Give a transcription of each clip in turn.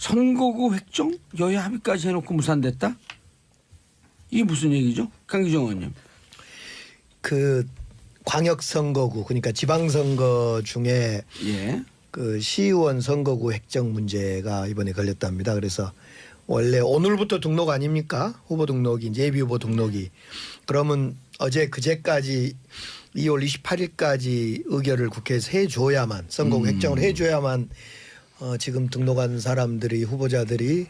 선거구 획정 여야 합의까지 해놓고 무산됐다? 이게 무슨 얘기죠? 강기정 의원님. 그 광역 선거구 그러니까 지방선거 중에 예. 그 시의원 선거구 획정 문제가 이번에 걸렸답니다. 그래서 원래 오늘부터 등록 아닙니까? 후보 등록이 이제 예비 후보 등록이. 그러면 어제 그제까지 2월 28일까지 의결을 국회에서 해줘야만 선거구 획정을 해줘야만 지금 등록한 사람들이 후보자들이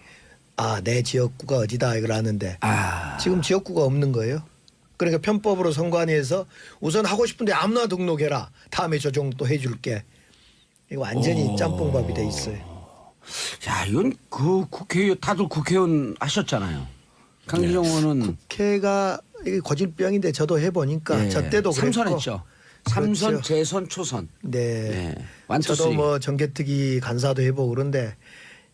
내 지역구가 어디다 이걸 아는데 지금 지역구가 없는 거예요. 그러니까 편법으로 선관위에서 우선 하고 싶은데 아무나 등록해라. 다음에 조정 또 해줄게. 이거 완전히 짬뽕밥이 돼 있어요. 야, 이건 그 국회의원 다들 국회의원 하셨잖아요. 강기정 의원은 국회가 이게 고질병인데 저도 해보니까 저 때도 그랬고. 삼선했죠. 삼선, 그렇죠. 재선, 초선. 네. 완투 저도 쓰리. 뭐 정개특위 간사도 해보고 그런데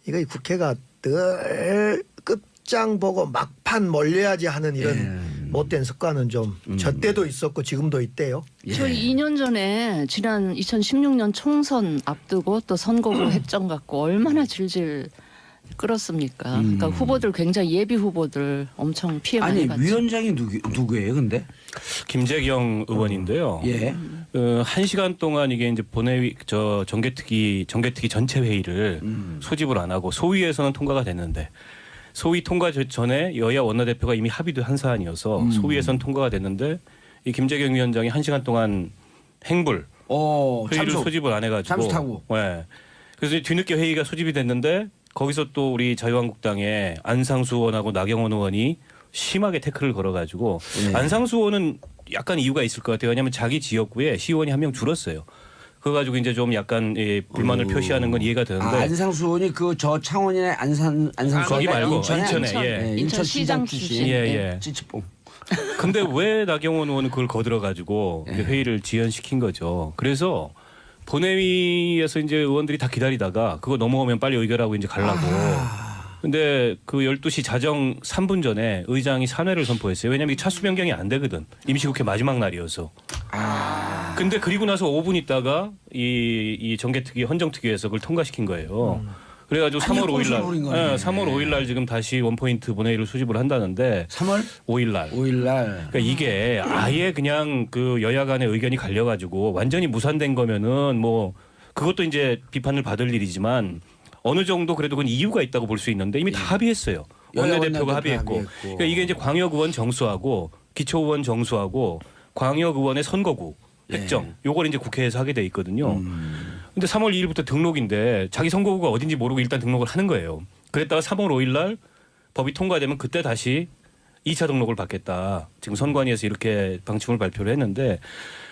이거 이 국회가 늘 끝장 보고 막판 몰려야지 하는 이런 못된 습관은 좀 저 때도 있었고 지금도 있대요. 저희 2년 전에 지난 2016년 총선 앞두고 또 선거구 획정 갖고 얼마나 질질 끌었습니까? 그러니까 후보들 굉장히 예비 후보들 엄청 피해 많이 아니 봤죠. 위원장이 누구예요, 근데? 김재경 의원인데요. 예. 1시간 동안 이게 이제 본회의 정개특위 전체 회의를 소집을 안 하고 소위에서는 통과가 됐는데 소위 통과 전에 여야 원내대표가 이미 합의도 한 사안이어서 소위에서는 통과가 됐는데 이 김재경 위원장이 1시간 동안 행불 회의를 소집을 안 해가지고 잠수 타고. 네. 그래서 뒤늦게 회의가 소집이 됐는데 거기서 또 우리 자유한국당의 안상수 의원하고 나경원 의원이 심하게 태클을 걸어가지고 안상수 의원은 약간 이유가 있을 것 같아요. 왜냐하면 자기 지역구에 시의원이 한 명 줄었어요. 그거 가지고 이제 좀 약간 불만을 표시하는 건 이해가 되는데. 안상수 의원이 그 저 창원이나 안상수 거기 말고 인천에 인천시장 출신. 예. 찌찌뽕. 근데 왜 나경원 의원은 그걸 거들어가지고 회의를 지연시킨 거죠. 그래서 본회의에서 이제 의원들이 다 기다리다가 그거 넘어오면 빨리 의결하고 이제 가려고. 근데 그 12시 자정 3분 전에 의장이 산회를 선포했어요. 왜냐면 차수 변경이 안 되거든. 임시국회 마지막 날이어서. 근데 그리고 나서 5분 있다가 이 정개특위 헌정특위에서 그걸 통과시킨 거예요. 그래가지고 3월 5일 날, 3월 5일 날 지금 다시 원포인트 본회의를 수집을 한다는데 3월 5일 날. 5일 날. 그러니까 이게 아예 그냥 그 여야 간의 의견이 갈려가지고 완전히 무산된 거면은 뭐 그것도 이제 비판을 받을 일이지만 어느 정도 그래도 그건 이유가 있다고 볼 수 있는데 이미 다 합의했어요. 원내대표가 합의했고. 그러니까 이게 이제 광역의원 정수하고 기초의원 정수하고 광역의원의 선거구 획정 요걸 이제 국회에서 하게 돼 있거든요. 근데 3월 2일부터 등록인데 자기 선거구가 어딘지 모르고 일단 등록을 하는 거예요. 그랬다가 3월 5일 날 법이 통과되면 그때 다시 2차 등록을 받겠다. 지금 선관위에서 이렇게 방침을 발표를 했는데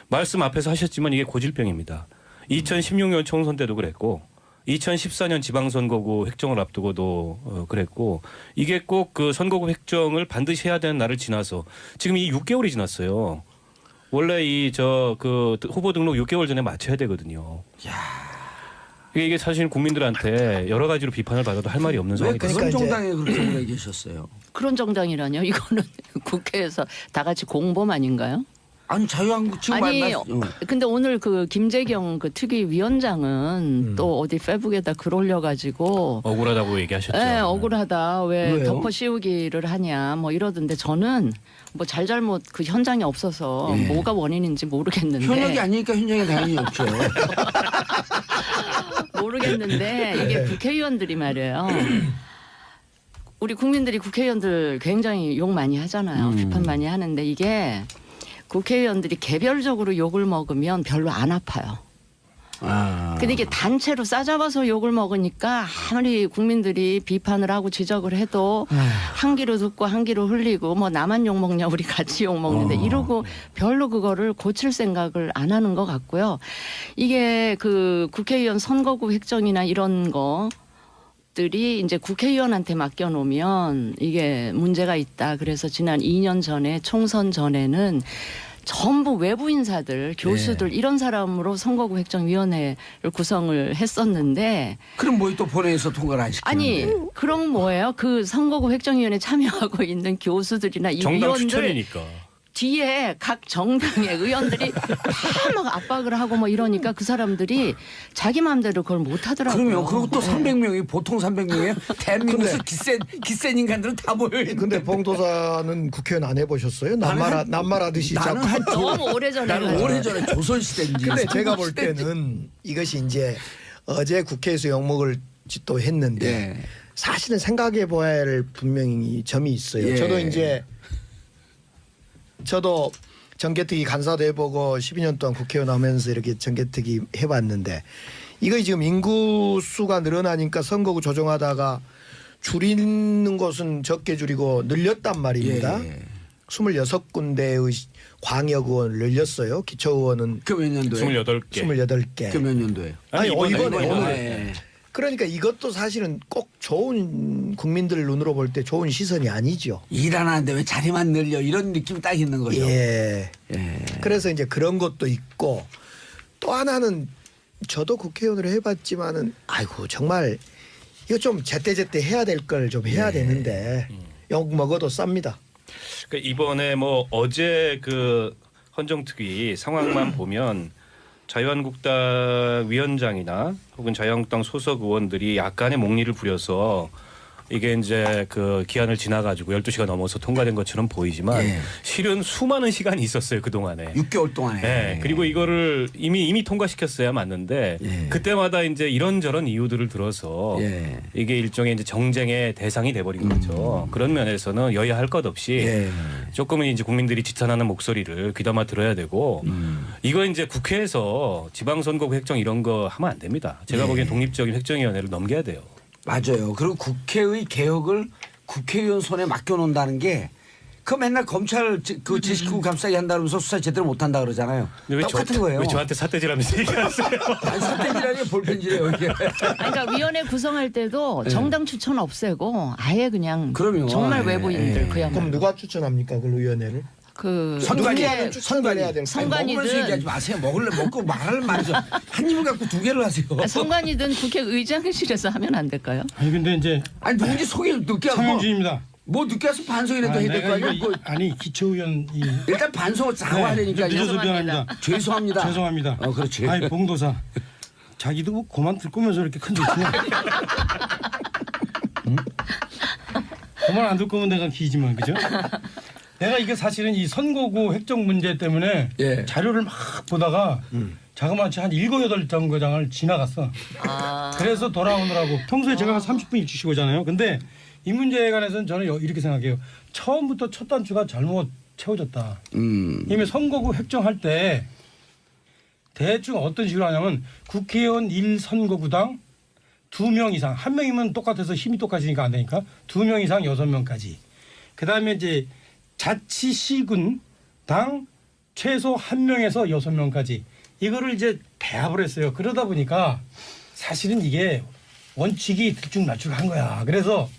말씀 앞에서 하셨지만 이게 고질병입니다. 2016년 총선 때도 그랬고 2014년 지방선거구 획정을 앞두고도 그랬고 이게 꼭 그 선거구 획정을 반드시 해야 되는 날을 지나서 지금 이 6개월이 지났어요. 원래 그 후보 등록 6개월 전에 맞춰야 되거든요. 이게 사실 국민들한테 여러 가지로 비판을 받아도 할 말이 없는 왜 상황이 그런 정당에 그렇게 오래 계셨어요? 그런 정당이라뇨? 이거는 국회에서 다 같이 공범 아닌가요? 아니 자유한국 지금 아니 근데 오늘 그 김재경 그 특위 위원장은 또 어디 페북에다 글 올려가지고 억울하다고 얘기하셨죠. 네, 억울하다 왜 왜요? 덮어 씌우기를 하냐 뭐 이러던데 저는 뭐 잘잘못 그 현장에 없어서 뭐가 원인인지 모르겠는데 현역이 아니니까 현장에 당연히 없죠. 모르겠는데 이게 국회의원들이 말이에요. 우리 국민들이 국회의원들 굉장히 욕 많이 하잖아요. 비판 많이 하는데 이게 국회의원들이 개별적으로 욕을 먹으면 별로 안 아파요. 근데 이게 단체로 싸잡아서 욕을 먹으니까 아무리 국민들이 비판을 하고 지적을 해도 한 귀로 듣고 한 귀로 흘리고 뭐 나만 욕 먹냐 우리 같이 욕 먹는데 이러고 별로 그거를 고칠 생각을 안 하는 것 같고요. 이게 그 국회의원 선거구 획정이나 이런 거 들이 이제 국회의원한테 맡겨놓으면 이게 문제가 있다. 그래서 지난 2년 전에 총선 전에는 전부 외부 인사들, 교수들 이런 사람으로 선거구 획정위원회를 구성을 했었는데 그럼 뭐 또 본회의에서 통과를 안 시키는데? 아니 그럼 뭐예요? 그 선거구 획정위원회 참여하고 있는 교수들이나 이 정당 위원들 추천이니까. 뒤에 각 정당의 의원들이 다 막 압박을 하고 뭐 이러니까 그 사람들이 자기 마음대로 그걸 못 하더라고요. 그러면 그리고 또 네. 300명이 보통 300명이에요. 대한민국에서 기센 인간들은 다 모여 있는데. 근데 봉도사는 국회의원 안 해보셨어요? 남말하듯이 나는 자꾸. 한 너무 오래전에 나는 해가지고. 오래전에 조선시대인지. 근데 제가 볼 때는 이것이 이제 어제 국회에서 영목을 또 했는데 예. 사실은 생각해 봐야 할 분명히 점이 있어요. 예. 저도 정개특위 간사도 해보고 12년 동안 국회의원 하면서 이렇게 정개특위 해봤는데 이거 지금 인구 수가 늘어나니까 선거구 조정하다가 줄이는 것은 적게 줄이고 늘렸단 말입니다. 예. 26군데의 광역의원을 늘렸어요. 기초의원은 그 몇 년도에? 28개. 28개. 그 몇 년도에? 아니, 이번에 오늘. 예. 그러니까 이것도 사실은 꼭 좋은 국민들 눈으로 볼 때 좋은 시선이 아니죠. 일 안 하는데 왜 자리만 늘려 이런 느낌이 딱 있는 거죠. 예. 예. 그래서 이제 그런 것도 있고 또 하나는 저도 국회의원으로 해봤지만은 아이고 정말 이거 좀 제때제때 해야 될 걸 좀 해야 되는데 욕 먹어도 쌉니다. 그러니까 이번에 뭐 어제 그 헌정특위 상황만 보면 자유한국당 위원장이나 혹은 자유한국당 소속 의원들이 약간의 목리를 부려서 이게 이제 그 기한을 지나가지고 12시가 넘어서 통과된 것처럼 보이지만 예. 실은 수많은 시간이 있었어요 그동안에. 6개월 동안에. 네, 그리고 이거를 이미 통과시켰어야 맞는데 예. 그때마다 이제 이런저런 이유들을 들어서 예. 이게 일종의 이제 정쟁의 대상이 돼버린 거죠. 그런 면에서는 여야 할 것 없이 예. 조금은 이제 국민들이 지탄하는 목소리를 귀담아 들어야 되고 이거 이제 국회에서 지방선거구 획정 이런 거 하면 안 됩니다. 제가 보기엔 독립적인 획정위원회를 넘겨야 돼요. 맞아요. 그리고 국회의 개혁을 국회의원 손에 맡겨놓는다는 게 그 맨날 검찰 그 제식구 감싸기 한다면서 수사 제대로 못한다 그러잖아요. 근데 똑같은 거예요. 왜 저한테 사태질하면서 얘기하세요? 아니 사태질하니 볼펜질이에요 이게. 그러니까 위원회 구성할 때도 정당 추천 없애고 아예 그냥 그럼요. 정말 예, 외부인들 예. 그야말로 그럼 누가 추천합니까 그 의원회를? 그 선관위. 국회 추천을 해야 될 선관위든 먹으면서 얘기하지 마세요. 먹고 말하는 말이죠. 한 입을 갖고 두 개를 하세요. 선관위든 국회의장실에서 하면 안 될까요? 아니 근데 이제 아니 누군지 소개를 늦게 하고 상윤주입니다. 뭐 늦게 와서 반성이라도 해야 될 거 아니야. 뭐 아니 기초의원 일단 반성을 하고 네, 하려니까요. 늦어서 미안합니다. 죄송합니다. 죄송합니다. 그렇지. 아니 봉도사 자기도 뭐 고만 들 거면서 이렇게 큰 소리냐? 고만 안 들 거면 내가 기지만 그죠? 내가 이게 사실은 이 선거구 획정 문제 때문에 예. 자료를 막 보다가 자그마치 한 7, 8정거장을 지나갔어. 그래서 돌아오느라고 평소에 제가 한 30분 일찍 오잖아요. 근데 이 문제에 관해서는 저는 이렇게 생각해요. 처음부터 첫 단추가 잘못 채워졌다. 이미 선거구 획정할 때 대충 어떤 식으로 하냐면 국회의원 1선거구당 2명 이상, 1명이면 똑같아서 힘이 똑같으니까 안 되니까 2명 이상 6명까지. 그다음에 이제 자치시군당 최소 1명에서 6명까지 이거를 이제 배합을 했어요. 그러다 보니까 사실은 이게 원칙이 들쭉날쭉한 거야. 그래서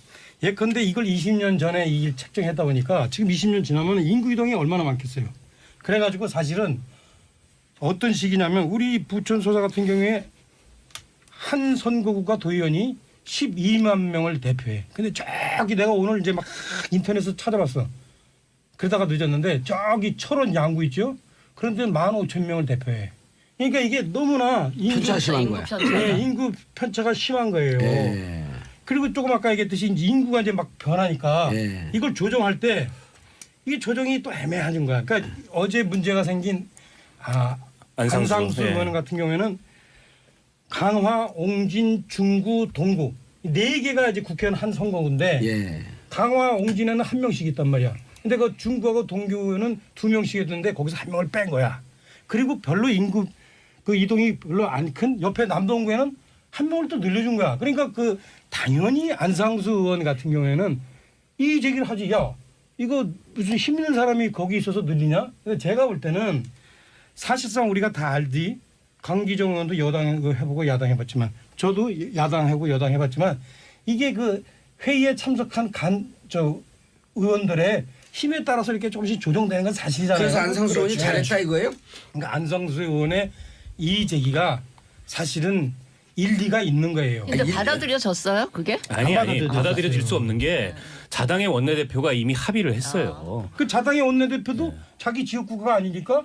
예컨대 이걸 20년 전에 이 일 책정했다 보니까 지금 20년 지나면 인구 이동이 얼마나 많겠어요. 그래가지고 사실은 어떤 식이냐면 우리 부천 소사 같은 경우에 한 선거구가 도의원이 12만 명을 대표해. 근데 저기 내가 오늘 이제 막 인터넷에서 찾아봤어. 그러다가 늦었는데 저기 철원 양구 있죠? 그런데 15,000명을 대표해. 그러니까 이게 너무나 편차가 심한 거야. 네, 인구 편차가 심한 거예요. 예. 그리고 조금 아까 얘기했듯이 이제 인구가 이제 막 변하니까 예. 이걸 조정할 때 이게 조정이 또 애매한 거야. 그러니까 어제 문제가 생긴 안상수 예. 의원 같은 경우에는 강화, 옹진, 중구, 동구 4개가 이제 국회의원 한 선거구인데 예. 강화, 옹진에는 1명씩 있단 말이야. 근데 그 중구하고 동구는 2명씩 했는데 거기서 1명을 뺀 거야. 그리고 별로 인구 그 이동이 별로 안 큰 옆에 남동구에는 1명을 또 늘려준 거야. 그러니까 그 당연히 안상수 의원 같은 경우에는 이 제기를 하지. 야 이거 무슨 힘 있는 사람이 거기 있어서 늘리냐? 근데 제가 볼 때는 사실상 우리가 다 알지. 강기정 의원도 여당 해보고 야당 해봤지만 저도 야당 하고 여당 해봤지만 이게 그 회의에 참석한 의원들의 힘에 따라서 이렇게 조금씩 조정되는 건 사실이잖아요. 그래서 안상수 의원이 그렇죠. 잘했다 이거예요? 그러니까 안상수 의원의 이 제기가 사실은 일리가 있는 거예요. 근데 받아들여졌어요, 그게? 아니 받아들여졌어요. 받아들여질 수 없는 게 자당의 원내대표가 이미 합의를 했어요. 그 자당의 원내대표도 자기 지역구가 아니니까.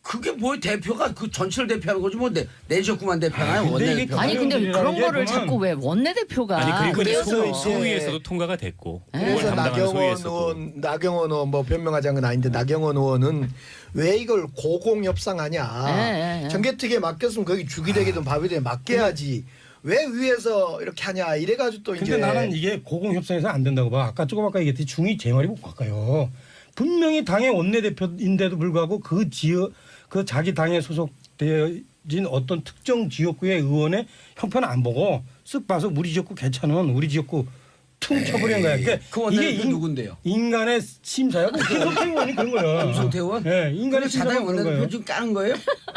그게 뭐 대표가 그 전체를 대표하는 거지 뭐 내 지역구만 대표하나요? 근데 이게 원내대표. 아니 근데 국회의원들이라는 그런 게 거를 보면- 자꾸 왜 원내대표가 아니 그리고 이제 그래서 소위에서도 통과가 됐고 그래서 그걸 담당하는 나경원 소위에서도. 의원, 나경원 의원 뭐 변명하자는 건 아닌데 나경원 의원은 왜 이걸 고공협상하냐? 예, 예. 전개특위에 맡겼으면 거기 죽이 되게든 밥이 되게 맡겨야지. 왜 위에서 이렇게 하냐? 이래가지고 또 근데 이제 나는 이게 고공협상에서 안 된다고 봐. 아까 조금 아까 얘기했듯이 중이 제 말이 못 바꿔요. 분명히 당의 원내대표인데도 불구하고 그 지역 그 자기 당에 소속되어진 어떤 특정 지역구의 의원의 형편을 안 보고 쓱 봐서 우리 지역구 괜찮은 우리 지역구 퉁 쳐버리는 거야. 그러니까 그 원내대표 누군데요? 인간의 심사야. 김성태 의원이 그런 거야. 김성태 의원? 예, 인간의 자당의 심사가 그런 거예요. 원내대표 지금 까는 거예요?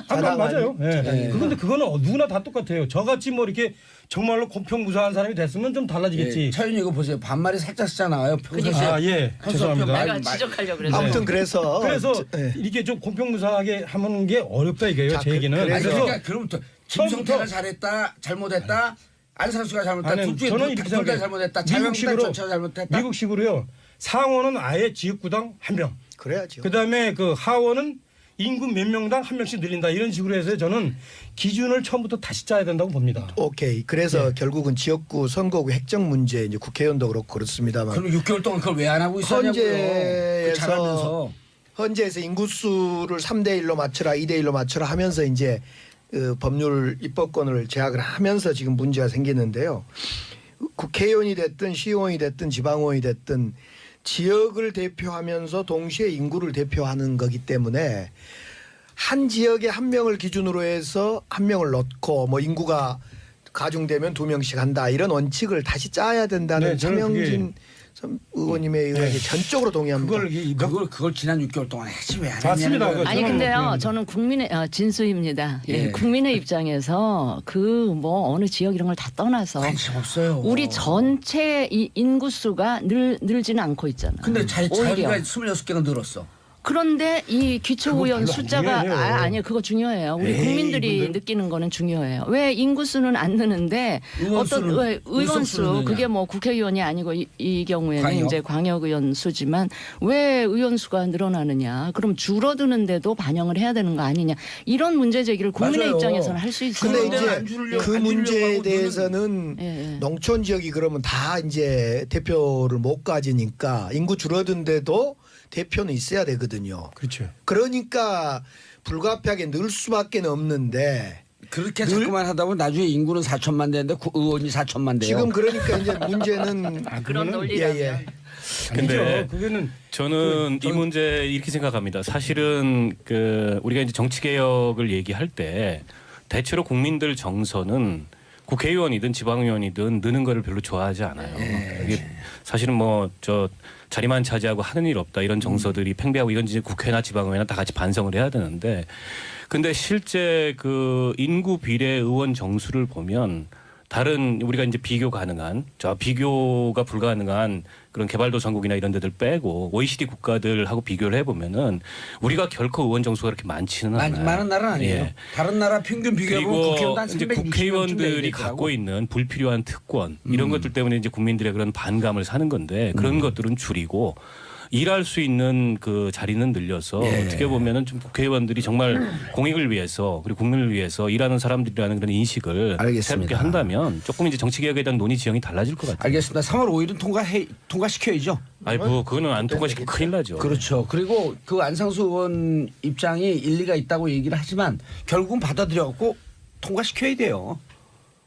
아, 맞아요. 예. 네. 그런데 그거는 누구나 다 똑같아요. 저같이 뭐 이렇게 정말로 공평무사한 사람이 됐으면 좀 달라지겠지. 예, 차윤이 이거 보세요. 반말이 살짝 쓰잖아요. 평소에. 아, 예. 죄송합니다. 내가 지적하려고 그래서. 아무튼 그래서 네. 이렇게 좀 공평무사하게 하는 게 어렵다 이거예요. 자, 제 얘기는. 아니 그래서 그러니까 그럼부터 김성태가 처음부터- 잘했다, 잘못했다, 안상수가 잘못했다, 아니, 둘 중에 저는 둘 이렇게 다 생각해요. 잘못했다, 자유한국당 전체가 잘못했다. 미국식으로요. 상원은 아예 지역구당 한 명. 그래야죠. 그다음에 그 하원은 인구 몇 명당 한 명씩 늘린다. 이런 식으로 해서 저는 기준을 처음부터 다시 짜야 된다고 봅니다. 오케이. 그래서 결국은 지역구 선거구 획정 문제 이제 국회의원도 그렇고 그렇습니다만 그럼 6개월 동안 그걸 왜 안 하고 있었냐고요. 그 잘하면서. 헌재에서 인구수를 3대 1로 맞춰라, 2대 1로 맞춰라 하면서 이제 법률 입법권을 제약을 하면서 지금 문제가 생기는데요. 국회의원이 됐든 시의원이 됐든 지방의원이 됐든 지역을 대표하면서 동시에 인구를 대표하는 거기 때문에 한 지역에 한 명을 기준으로 해서 한 명을 넣고 뭐 인구가 가중되면 2명씩 한다 이런 원칙을 다시 짜야 된다는 네, 저는 차명진 의원님의 의견에 전적으로 동의합니다. 그걸 지난 6개월 동안 했지 왜 안 했냐는 맞습니다. 거예요. 아니 저는 근데요, 그냥- 저는 국민의 진수입니다. 예. 국민의 입장에서 그 뭐 어느 지역 이런 걸 다 떠나서 관심 없어요. 우리 전체 이 인구수가 늘지는 않고 있잖아. 근데 자기가 오히려. 26개가 늘었어. 그런데 이 기초의원 별로 안 숫자가 중요해요. 아니요 그거 중요해요. 우리 에이, 국민들이 이분들. 느끼는 거는 중요해요. 왜 인구수는 안 느는데 의원수는 왜 의원수 의석수는 그게 느냐. 뭐 국회의원이 아니고 이 경우에는 광역. 이제 광역의원 수지만 왜 의원수가 늘어나느냐? 그럼 줄어드는데도 반영을 해야 되는 거 아니냐? 이런 문제 제기를 국민의 맞아요. 입장에서는 할 수 있어요. 근데 그런데 이제 안 줄이려고 그 안 문제에 줄이려고 하고 대해서는 예, 예. 농촌 지역이 그러면 다 이제 대표를 못 가지니까 인구 줄어든데도 대표는 있어야 되거든요. 그렇죠. 그러니까 불가피하게 늘 수밖에 없는데 그렇게 자꾸만 하다 보면 나중에 인구는 4천만 되는데 의원이 4천만 돼요. 지금 그러니까 이제 문제는 그런 그거는- 논리라면. 예. 근데 아니죠. 그거는 저는 이 문제 이렇게 생각합니다. 사실은 그 우리가 이제 정치 개혁을 얘기할 때 대체로 국민들 정서는 국회의원이든 지방의원이든 느는 거를 별로 좋아하지 않아요. 이게 사실은 뭐 저 자리만 차지하고 하는 일 없다 이런 정서들이 팽배하고 이건 이제 국회나 지방의회나 다 같이 반성을 해야 되는데 근데 실제 그 인구 비례 의원 정수를 보면 다른 우리가 이제 비교 가능한 비교가 불가능한 그런 개발도상국이나 이런 데들 빼고 OECD 국가들하고 비교를 해보면은 우리가 결코 의원 정수가 그렇게 많지는 않아요. 많은 나라는 아니에요. 예. 다른 나라 평균 비교해보면 그리고 국회의원 한 이제 360명 국회의원들이 갖고 있는 불필요한 특권 이런 것들 때문에 이제 국민들의 그런 반감을 사는 건데 그런 것들은 줄이고 일할 수 있는 그 자리는 늘려서 예. 어떻게 보면은 좀 국회의원들이 정말 공익을 위해서 그리고 국민을 위해서 일하는 사람들이라는 그런 인식을 알겠습니다. 새롭게 한다면 조금 이제 정치 개혁에 대한 논의 지형이 달라질 것 같아요. 알겠습니다. 3월 5일은 통과시켜야죠. 아니 뭐 그거는 안 통과시키면 큰일 나죠. 그렇죠. 그리고 그 안상수 의원 입장이 일리가 있다고 얘기를 하지만 결국은 받아들여갖고 통과시켜야 돼요.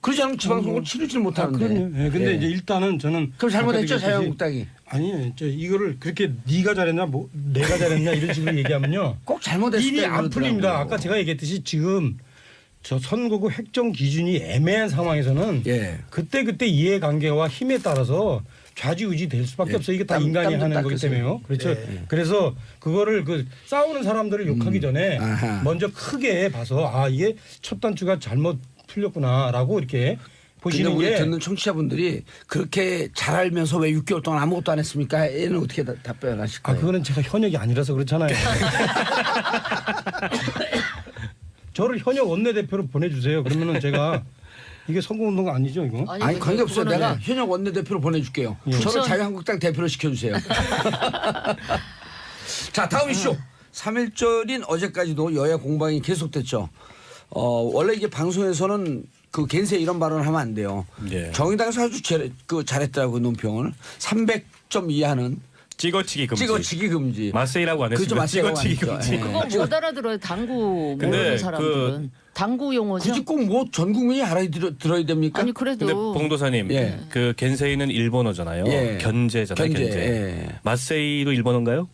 그러지 않으면 지방선거 치르지를 못하는데. 그럼요. 예, 근데 예. 이제 일단은 저는 그럼 잘못했죠 아까 얘기했듯이 자유한국당이. 아니, 저 이거를 그렇게 네가 잘했나 뭐 내가 잘했냐 이런 식으로 얘기하면요. 꼭 잘못했을 일이 때 안 풀립니다. 아까 제가 얘기했듯이 지금 저 선거구 획정 기준이 애매한 상황에서는 예. 그때 이해관계와 힘에 따라서 좌지우지 될 수밖에 예. 없어요. 이게 다 땀 인간이 좀 하는 거기 닦으세요. 때문에요. 그렇죠. 예. 그래서 그거를 그 싸우는 사람들을 욕하기 전에 아하. 먼저 크게 봐서 아 이게 첫 단추가 잘못 풀렸구나라고 이렇게 근데 보시는 우리 게 듣는 청취자분들이 그렇게 잘 알면서 왜 6개월 동안 아무것도 안 했습니까? 얘는 어떻게 답변하실 아 거예요? 그거는 제가 현역이 아니라서 그렇잖아요. 저를 현역 원내대표로 보내주세요. 그러면은 제가 이게 선거운동 아니죠 이거? 아니 관계 없어요. 그거는- 내가 현역 원내대표로 보내줄게요. 예. 저는 국선- 자유한국당 대표로 시켜주세요. 자 다음 이슈. 3.1절인 어제까지도 여야 공방이 계속됐죠. 원래 이게 방송에서는 그 겐세 이런 발언을 하면 안 돼요. 예. 정의당에서 아주 잘했더라고요. 논평을. 300점 이하는 찍어치기 금지. 찍어치기 금지. 마세이라고 안 그죠, 했으면 마세이라고 찍어치기 안 했죠. 금지. 예. 그거 못 알아들어요. 당구 근데 모르는 사람들은. 당구 용어죠. 굳이 꼭 뭐 전 국민이 알아들어야 됩니까? 아니 근데 그래도 봉도사님, 예. 그 겐세이는 일본어잖아요. 예. 견제잖아요. 견제. 견제. 예. 마세이도 일본어인가요?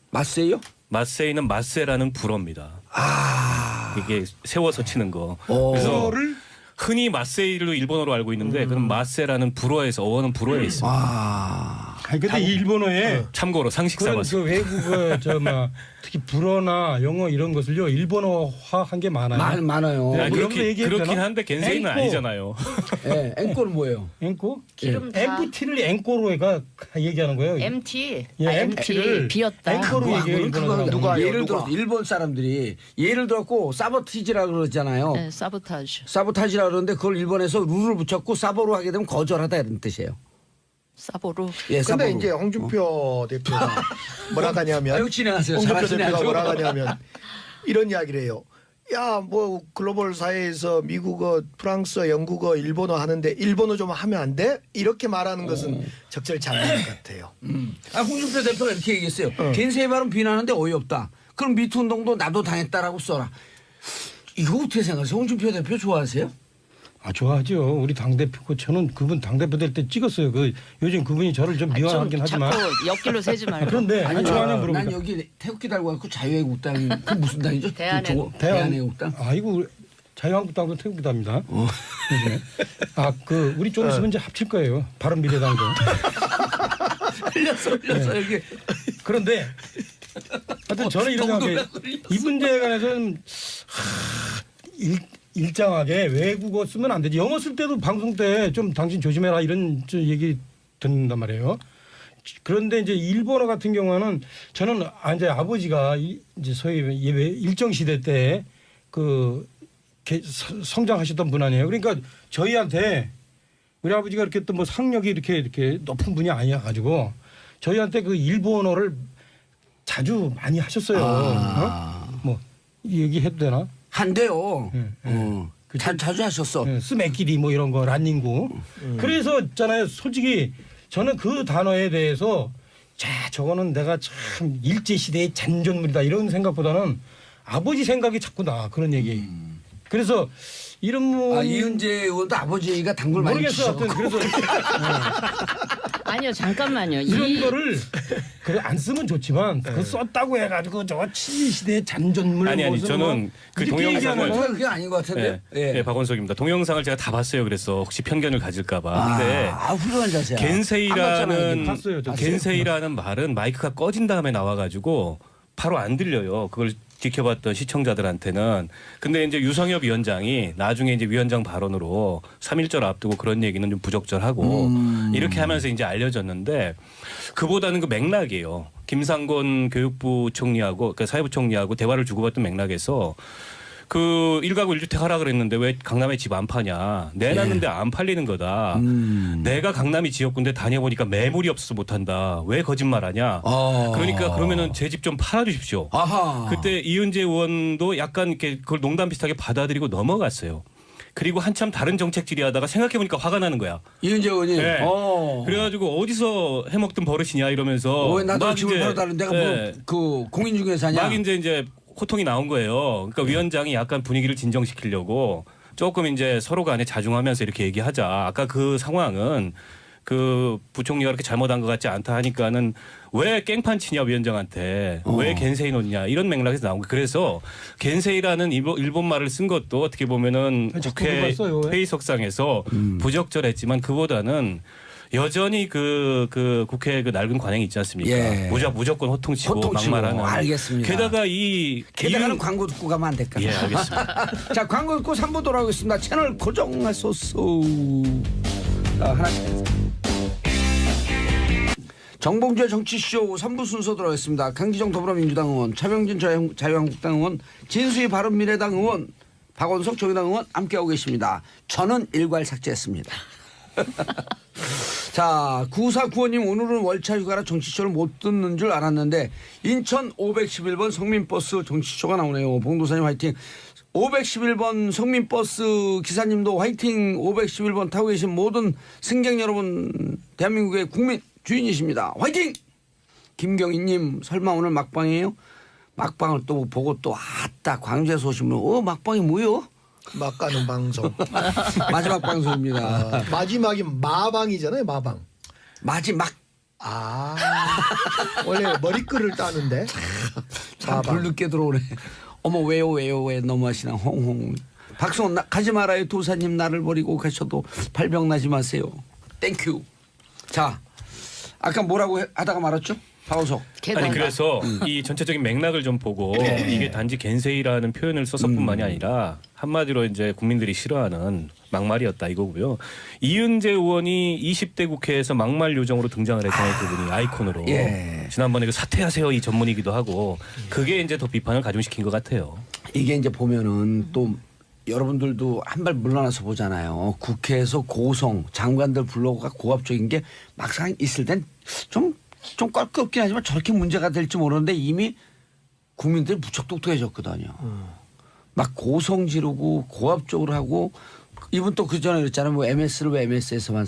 맞세요? 마세이는 마세라는 불어입니다. 아. 이게 세워서 치는 거. 오. 그래서 그거를 흔히 마세이를 일본어로 알고 있는데 그럼 마세라는 불어에서 어원은 불어에 있습니다. 아. 아니 근데 이 일본어에 참고로 상식 그런 삼아서. 그 외국어 특히 불어나 영어 이런 것을요 일본어화한 게 많아요. 많아요. 네. 아니, 뭐 이런 거 얘기해도 그렇긴 되나? 한데 겐세이는 앵꼬. 아니잖아요. 예, 앵콜은 뭐예요? 앵꼬? 기름 다 MT를 앵꼬로 애가 얘기하는 거예요. MT. 예, 아, MT를 MT 비었다. 앵커로 얘기해요. 일본어 사람들은. 누가요? 예를 누가? 들어 일본 사람들이 예를 들었고 사보티지라 그러잖아요. 네, 사보타주. 사보타지라 그러는데 그걸 일본에서 룰을 붙였고 사보로 하게 되면 거절하다 이런 뜻이에요. 사보로. 예, 근데 사보로. 이제 홍준표 대표가 뭐라 하냐면 아유, 진행하세요. 홍준표 잘하시네, 대표가 아주. 뭐라 하냐면 이런 이야기를 해요. 야, 뭐 글로벌 사회에서 미국어, 프랑스어, 영국어, 일본어 하는데 일본어 좀 하면 안 돼? 이렇게 말하는 것은 적절치 않은 것 같아요. 아, 홍준표 대표가 이렇게 얘기했어요. 겐세이 발언 비난하는데 어이없다. 그럼 미투 운동도 나도 당했다라고 써라. 이거 어떻게 생각하세요? 홍준표 대표 좋아하세요? 아 좋아하죠. 우리 당 대표고 저는 그분 당 대표 될 때 찍었어요. 그 요즘 그분이 저를 좀 미워하긴 하지만 자꾸 옆길로 세지 말고. 그런데 아니, 좋아하냐 난 물어보니까 여기 태극기 달고 갖고 자유애국당 그 무슨 당이죠? 대한애국. 대한애국당. 아이고 자유한국당도 태국이답니다. 아 그 우리 좀 있으면 이제 합칠 거예요. 바른미래당도. 흘렸어 여기. 그런데 하여튼 저는 이런 생각해요. 이 문제에 관해서는 일장하게 외국어 쓰면 안 되지. 영어 쓸 때도 방송 때 좀 당신 조심해라 이런 저 얘기 듣는단 말이에요. 그런데 이제 일본어 같은 경우는 저는 이제 아버지가 이제 소위 일정 시대 때 그 성장하셨던 분 아니에요. 그러니까 저희한테 우리 아버지가 이렇게 또 뭐 상력이 이렇게 높은 분이 아니어 가지고 저희한테 그 일본어를 자주 많이 하셨어요. 아. 뭐 얘기해도 되나? 한대요. 그 자주 하셨어. 스매끼리 뭐 이런 거 란닝구. 그래서 있잖아요. 솔직히 저는 그 단어에 대해서 자 저거는 내가 참 일제 시대의 잔존물이다 이런 생각보다는 아버지 생각이 자꾸 나 그런 얘기. 그래서 이런 분 아, 이은재 의원도 아버지가 당구를 많이 모르겠어. 치셔. 하여튼 그래서 아니요, 잠깐만요. 이런 거를 그래 안 쓰면 좋지만 그 썼다고 해가지고 저 시대의 잔존물 아니 무슨 저는 그 이렇게 동영상을 얘기하는 거는 그게 아닌 것 같은데. 예, 박원석입니다. 동영상을 제가 다 봤어요. 그래서 혹시 편견을 가질까봐. 근데 훌륭한 자세야. 안 겐세이라는 봤어요, 저. 겐세이라는 말은 마이크가 꺼진 다음에 나와가지고 바로 안 들려요. 그걸 지켜봤던 시청자들한테는. 근데 이제 유성엽 위원장이 나중에 이제 위원장 발언으로 3.1절 앞두고 그런 얘기는 좀 부적절하고 이렇게 하면서 이제 알려졌는데 그보다는 그 맥락이에요. 김상곤 교육부 총리하고 그러니까 사회부 총리하고 대화를 주고받던 맥락에서 그 1가구 1주택 하라 그랬는데 왜 강남에 집 안 파냐. 내놨는데 안 팔리는 거다. 내가 강남이 지역구인데 다녀보니까 매물이 없어서 못한다. 왜 거짓말하냐. 그러니까 그러면은 제 집 좀 팔아주십시오. 아하. 그때 이은재 의원도 약간 이렇게 그걸 농담 비슷하게 받아들이고 넘어갔어요. 그리고 한참 다른 정책 질의하다가 생각해보니까 화가 나는 거야. 이은재 의원이. 네. 그래가지고 어디서 해먹던 버릇이냐 이러면서 왜 나도 막 집을 이제, 팔아달라는 내가 예, 뭐 그 공인중개사냐. 막 이제 호통이 나온 거예요. 그러니까 위원장이 약간 분위기를 진정시키려고 조금 이제 서로 간에 자중하면서 이렇게 얘기하자. 아까 그 상황은 그 부총리가 그렇게 잘못한 것 같지 않다 하니까는 왜 깽판 치냐 위원장한테 왜 겐세이 놓냐 이런 맥락에서 나온 거예요. 그래서 겐세이라는 일본 말을 쓴 것도 어떻게 보면은 자꾸 국회 봤어요, 왜? 회의석상에서 부적절했지만 그보다는 여전히 그 국회 그 낡은 관행이 있지 않습니까? 예. 무조건 호통치고 호통치고. 막말하는. 알겠습니다. 게다가 게다가는 광고 듣고 가면 안 될까? 예, 알겠습니다. 자, 광고 듣고 3부 돌아오겠습니다. 채널 고정하소서. 하나씩. 정봉주의 정치쇼 3부 순서 들어가겠습니다. 강기정 더불어민주당 의원, 차병진 자유한국당 의원, 진수희 바른미래당 의원 박원석 정의당 의원 함께하고 계십니다. 저는 일괄 삭제했습니다. 자, 9495님 오늘은 월차 휴가라 정치쇼를 못 듣는 줄 알았는데 인천 511번 성민버스 정치쇼가 나오네요. 봉도사님 화이팅. 511번 성민버스 기사님도 화이팅. 511번 타고 계신 모든 승객 여러분 대한민국의 국민 주인이십니다. 화이팅. 김경희님 설마 오늘 막방이에요? 막방을 또 보고 또 아따 광주에서 오시면 막방이 뭐요? 막 가는 방송. 마지막 방송입니다. 마지막이 마방이잖아요. 마방. 마지막. 아 원래 머리끈을 따는데. 참 불늦게 들어오네. 어머 왜요 왜 너무하시나 홍홍. 박수원 가지 말아요. 도사님 나를 버리고 가셔도 발병 나지 마세요. 땡큐. 자 아까 뭐라고 하다가 말았죠? 박원석. 개발. 아니 그래서 이 전체적인 맥락을 좀 보고 이게 단지 겐세이라는 표현을 써서뿐만이 아니라 한마디로 이제 국민들이 싫어하는 막말이었다 이거고요. 이은재 의원이 20대 국회에서 막말 요정으로 등장을 했잖아요. 그분이 아이콘으로. 예. 지난번에 그 사퇴하세요 이 전문이기도 하고 그게 이제 더 비판을 가중시킨 것 같아요. 이게 이제 보면은 또 여러분들도 한 발 물러나서 보잖아요. 국회에서 고성 장관들 불러가 고압적인 게 막상 있을 땐 좀 껄끄럽긴 하지만 저렇게 문제가 될지 모르는데 이미 국민들이 무척 똑똑해졌거든요. 막 고성 지르고 고압적으로 하고 이분 또 그 전에 그랬잖아요. 뭐 MS를 왜 MS에서만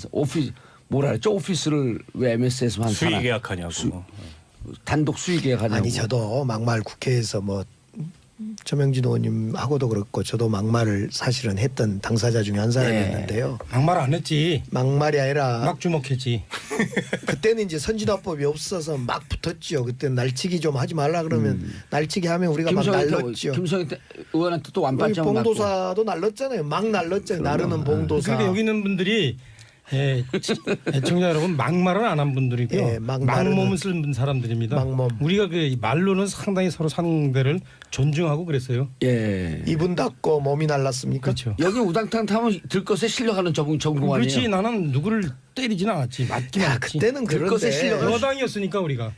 뭐라 그랬죠? 오피스를 왜 MS에서만 수의 계약하냐고. 단독 수의 계약하냐고. 아니 저도 막말 국회에서 뭐 최명진 의원님하고도 그렇고 저도 막말을 사실은 했던 당사자 중에 한 사람이었는데요. 막말 안 했지. 막말이 아니라 막 주먹했지. 그때는 이제 선진화법이 없어서 막 붙었지요. 그때 날치기 좀 하지 말라 그러면 날치기 하면 우리가 막 날렸죠. 김성희 의원한테 또 완발장 맞고. 봉도사도 날렸잖아요. 막 날렸잖아요. 나르는 봉도사. 그러니까 여기 있는 분들이 애청자 여러분 막말은 안 한 분들이고요. 예, 막몸을 쓴 사람들입니다. 막몸. 우리가 그 말로는 상당히 서로 상대를 존중하고 그랬어요. 예. 입은 닫고 몸이 날랐습니까? 그렇죠. 여기 우당탕 타면 들것에 실려가는 전공 아니에요. 그렇지 나는 누구를 때리지는 않았지. 맞기만 야, 했지. 그때는 들것에 실려가- 그런데 여당이었으니까 우리가.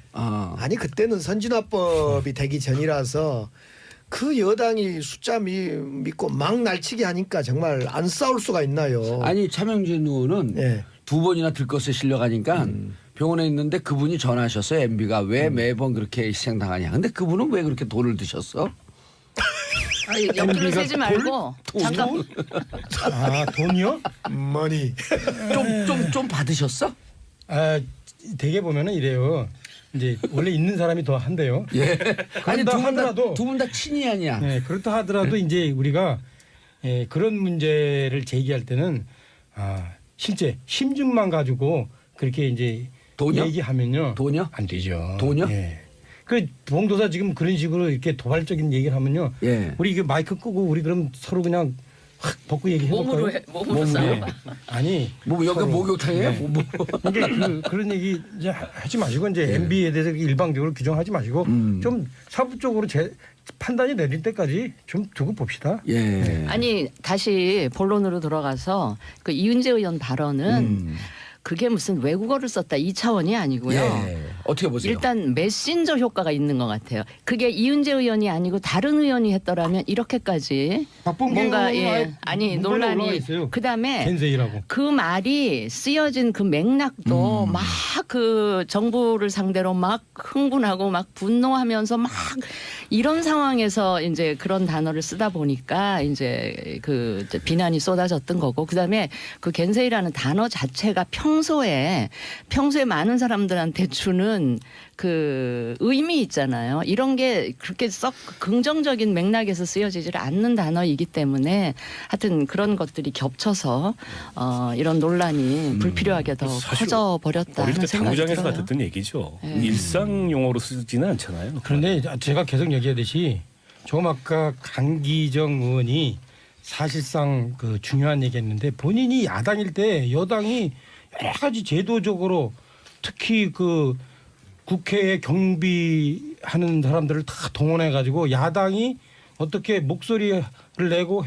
아니 그때는 선진화법이 되기 전이라서 그 여당이 숫자 믿고 막 날치기 하니까 정말 안 싸울 수가 있나요? 아니 차명진 의원은 예. 두 번이나 들것에 실려가니까 병원에 있는데 그분이 전화하셨어요. MB가 왜 매번 그렇게 희생당하냐. 근데 그분은 왜 그렇게 돈을 드셨어? 옆으로 세지 말고 잠깐. 아 돈이요? 머니. 좀 받으셨어? 아 되게 보면은 이래요. 이제 원래 있는 사람이 더 한대요. 예. 아니 하더라도 두 분 다 친이 아니야. 네, 그렇다 하더라도 이제 우리가 그런 문제를 제기할 때는 실제 심증만 가지고 그렇게 이제 돈이요? 얘기하면요. 돈이요? 안 되죠. 돈이요? 예. 그 봉도사 지금 그런 식으로 이렇게 도발적인 얘기를 하면요. 예. 우리 이게 마이크 끄고 우리 그럼 서로 그냥 확 벗고 얘기해 볼까요? 몸으로 싸워. 아니. 뭐 여기 서로. 목욕탕이에요? 네. 뭐. 이게 그런 얘기 이제 하지 마시고 이제 MB에 대해서 일방적으로 규정하지 마시고 좀 사부적으로 판단이 내릴 때까지 좀 두고 봅시다. 예. 아니 다시 본론으로 들어가서 그 이은재 의원 발언은 그게 무슨 외국어를 썼다 이 차원이 아니고요. 예. 어떻게 보세요? 일단 메신저 효과가 있는 것 같아요. 그게 이은재 의원이 아니고 다른 의원이 했더라면 이렇게까지 박봉계 뭔가 의원은 아예 아니 문건에 올라와 논란이 있어요. 그다음에 겐세이라고. 그 말이 쓰여진 그 맥락도 막 그 정부를 상대로 막 흥분하고 막 분노하면서 막 이런 상황에서 이제 그런 단어를 쓰다 보니까 이제 그 비난이 쏟아졌던 거고 그다음에 그 겐세이라는 단어 자체가 평소에 많은 사람들한테 주는 그 의미 있잖아요. 이런 게 그렇게 썩 긍정적인 맥락에서 쓰여지질 않는 단어이기 때문에 하여튼 그런 것들이 겹쳐서 이런 논란이 불필요하게 더 사실 커져 버렸다 어릴 하는 때 생각이 당구장에서 들어요. 듣던 얘기죠. 네. 일상 용어로 쓰지는 않잖아요. 그런데 제가 계속 얘기하듯이 조금 아까 강기정 의원이 사실상 그 중요한 얘기했는데 본인이 야당일 때 여당이 여러 가지 제도적으로 특히 그 국회에 경비하는 사람들을 다 동원해 가지고 야당이 어떻게 목소리를 내고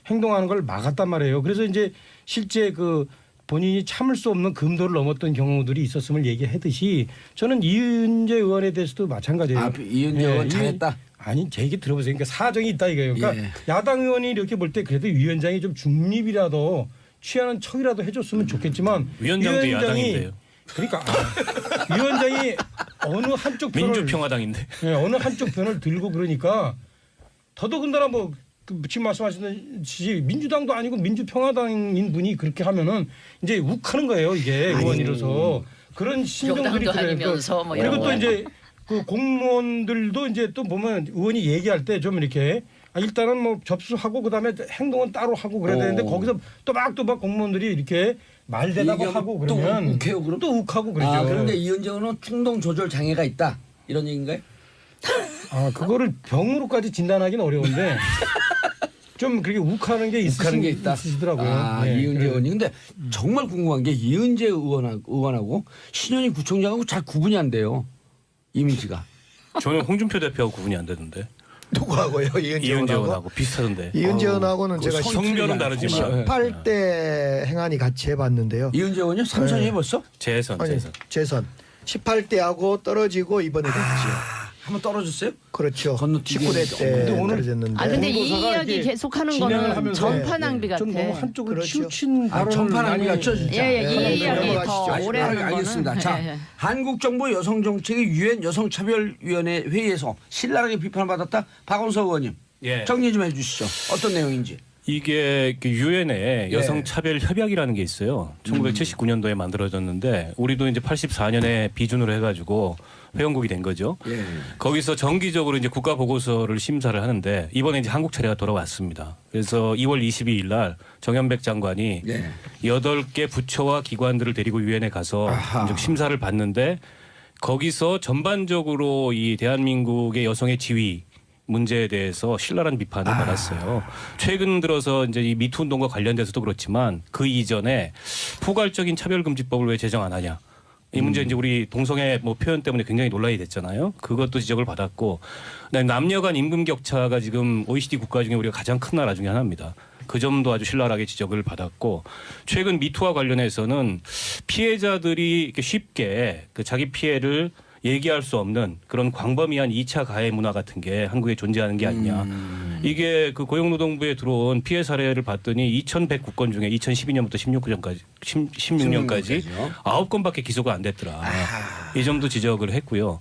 행동하는 걸 막았단 말이에요. 그래서 이제 실제 그 본인이 참을 수 없는 금도를 넘었던 경우들이 있었음을 얘기하듯이 저는 이은재 의원에 대해서도 마찬가지예요. 이은재 의원 잘했다. 아니 제 얘기 들어보세요. 그러니까 사정이 있다 이거예요. 그러니까 예. 야당 의원이 이렇게 볼 때 그래도 위원장이 좀 중립이라도 취하는 척이라도 해줬으면 좋겠지만 위원장도 야당인데요. 그러니까 위원장이 어느 한쪽 편을 민주평화당인데. 예, 어느 한쪽 편을 들고 그러니까 더더군다나 뭐 지금 말씀하셨듯이 민주당도 아니고 민주평화당인 분이 그렇게 하면은 이제 욱하는 거예요 이게 의원이라서 그런 심정들이 여당도 그래요. 아니면서 뭐 그리고 이런 또 거. 이제 그 공무원들도 이제 또 보면 의원이 얘기할 때 좀 이렇게 일단은 뭐 접수하고 그다음에 행동은 따로 하고 그래야 되는데 거기서 또박또박 공무원들이 이렇게 말대답을 얘기하면 하고 또 그러면 욱해요, 그럼? 또 욱하고 그러죠. 아, 그런데 이은재 의원은 충동 조절 장애가 있다 이런 얘기인가요? 아 그거를 병으로까지 진단하기는 어려운데 좀 그렇게 욱하는 게 욱하는 게 있다. 있으시더라고요. 아, 네, 이은재 그래서 의원이. 근데 정말 궁금한 게 이은재 의원하고 신현희 구청장하고 잘 구분이 안 돼요. 이미지가. 저는 홍준표 대표하고 구분이 안 되는데. 누구하고요? 이은재 이은재 의원하고. 의원하고 비슷하던데. 이은재 의원하고는 그 제가 성별은 다르지만 18대 행안위 같이 해봤는데요. 이은재 의원이 삼선이 해봤어? 재선. 아니, 재선 18대하고 떨어지고 이번에 됐죠. 한번 떨어졌어요? 그렇죠. 건너뛰기 19대 때 근데 오늘 떨어졌는데. 아 근데 이 공도사가 이야기 이렇게 계속하는 진행을 거는 하면서 전파 낭비 같아. 좀 너무 한쪽으로 그렇죠. 치우친 아, 발언을 전파 많이 낭비였죠 진짜. 예예 이 네, 이야기 넘어가시죠. 더 오래 하는 거는 알겠습니다. 자, 예, 예. 한국정부 여성정책위 유엔 여성차별위원회 회의에서 신랄하게 비판을 받았다. 박원석 의원님 예. 정리 좀 해주시죠. 어떤 내용인지. 이게 유엔에 예. 여성차별 협약이라는 게 있어요. 1979년도에 만들어졌는데 우리도 이제 84년에 비준으로 해가지고 회원국이 된 거죠. 예. 거기서 정기적으로 이제 국가 보고서를 심사를 하는데 이번에 이제 한국 차례가 돌아왔습니다. 그래서 2월 22일 날 정현백 장관이 예. 8개 부처와 기관들을 데리고 유엔에 가서 아하. 이제 심사를 받는데 거기서 전반적으로 이 대한민국의 여성의 지위 문제에 대해서 신랄한 비판을 받았어요. 최근 들어서 이제 이 미투 운동과 관련돼서도 그렇지만 그 이전에 포괄적인 차별금지법을 왜 제정 안 하냐. 이 문제 이제 우리 동성애 뭐 표현 때문에 굉장히 논란이 됐잖아요. 그것도 지적을 받았고 그다음에 남녀 간 임금 격차가 지금 OECD 국가 중에 우리가 가장 큰 나라 중에 하나입니다. 그 점도 아주 신랄하게 지적을 받았고 최근 미투와 관련해서는 피해자들이 이렇게 쉽게 그 자기 피해를 얘기할 수 없는 그런 광범위한 2차 가해 문화 같은 게 한국에 존재하는 게 아니냐. 이게 그 고용노동부에 들어온 피해 사례를 봤더니 2,109건 중에 2012년부터 16년까지 9건밖에 기소가 안 됐더라. 이 점도 지적을 했고요.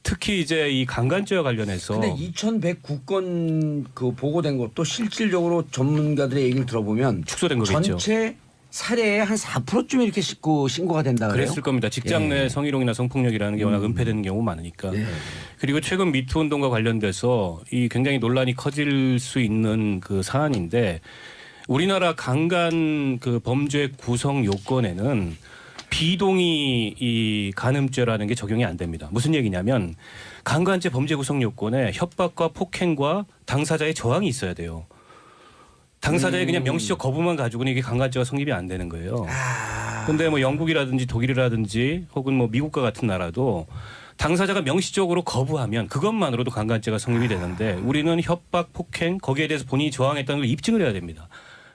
특히 이제 이 강간죄와 관련해서 근데 2,109건 그 보고된 것도 실질적으로 전문가들의 얘기를 들어보면 축소된 거겠죠. 전체 사례의 한 4%쯤 이렇게 신고가 된다 그래요? 그랬을 겁니다. 직장 내 성희롱이나 성폭력이라는 게 워낙 은폐되는 경우 많으니까. 예. 그리고 최근 미투 운동과 관련돼서 이 굉장히 논란이 커질 수 있는 그 사안인데 우리나라 강간 그 범죄 구성 요건에는 비동의 이 간음죄라는 게 적용이 안 됩니다. 무슨 얘기냐면 강간죄 범죄 구성 요건에 협박과 폭행과 당사자의 저항이 있어야 돼요. 당사자의 그냥 명시적 거부만 가지고는 이게 강간죄가 성립이 안 되는 거예요. 그런데 뭐 영국이라든지 독일이라든지 혹은 뭐 미국과 같은 나라도 당사자가 명시적으로 거부하면 그것만으로도 강간죄가 성립이 되는데 우리는 협박, 폭행 거기에 대해서 본인이 저항했다는 걸 입증을 해야 됩니다.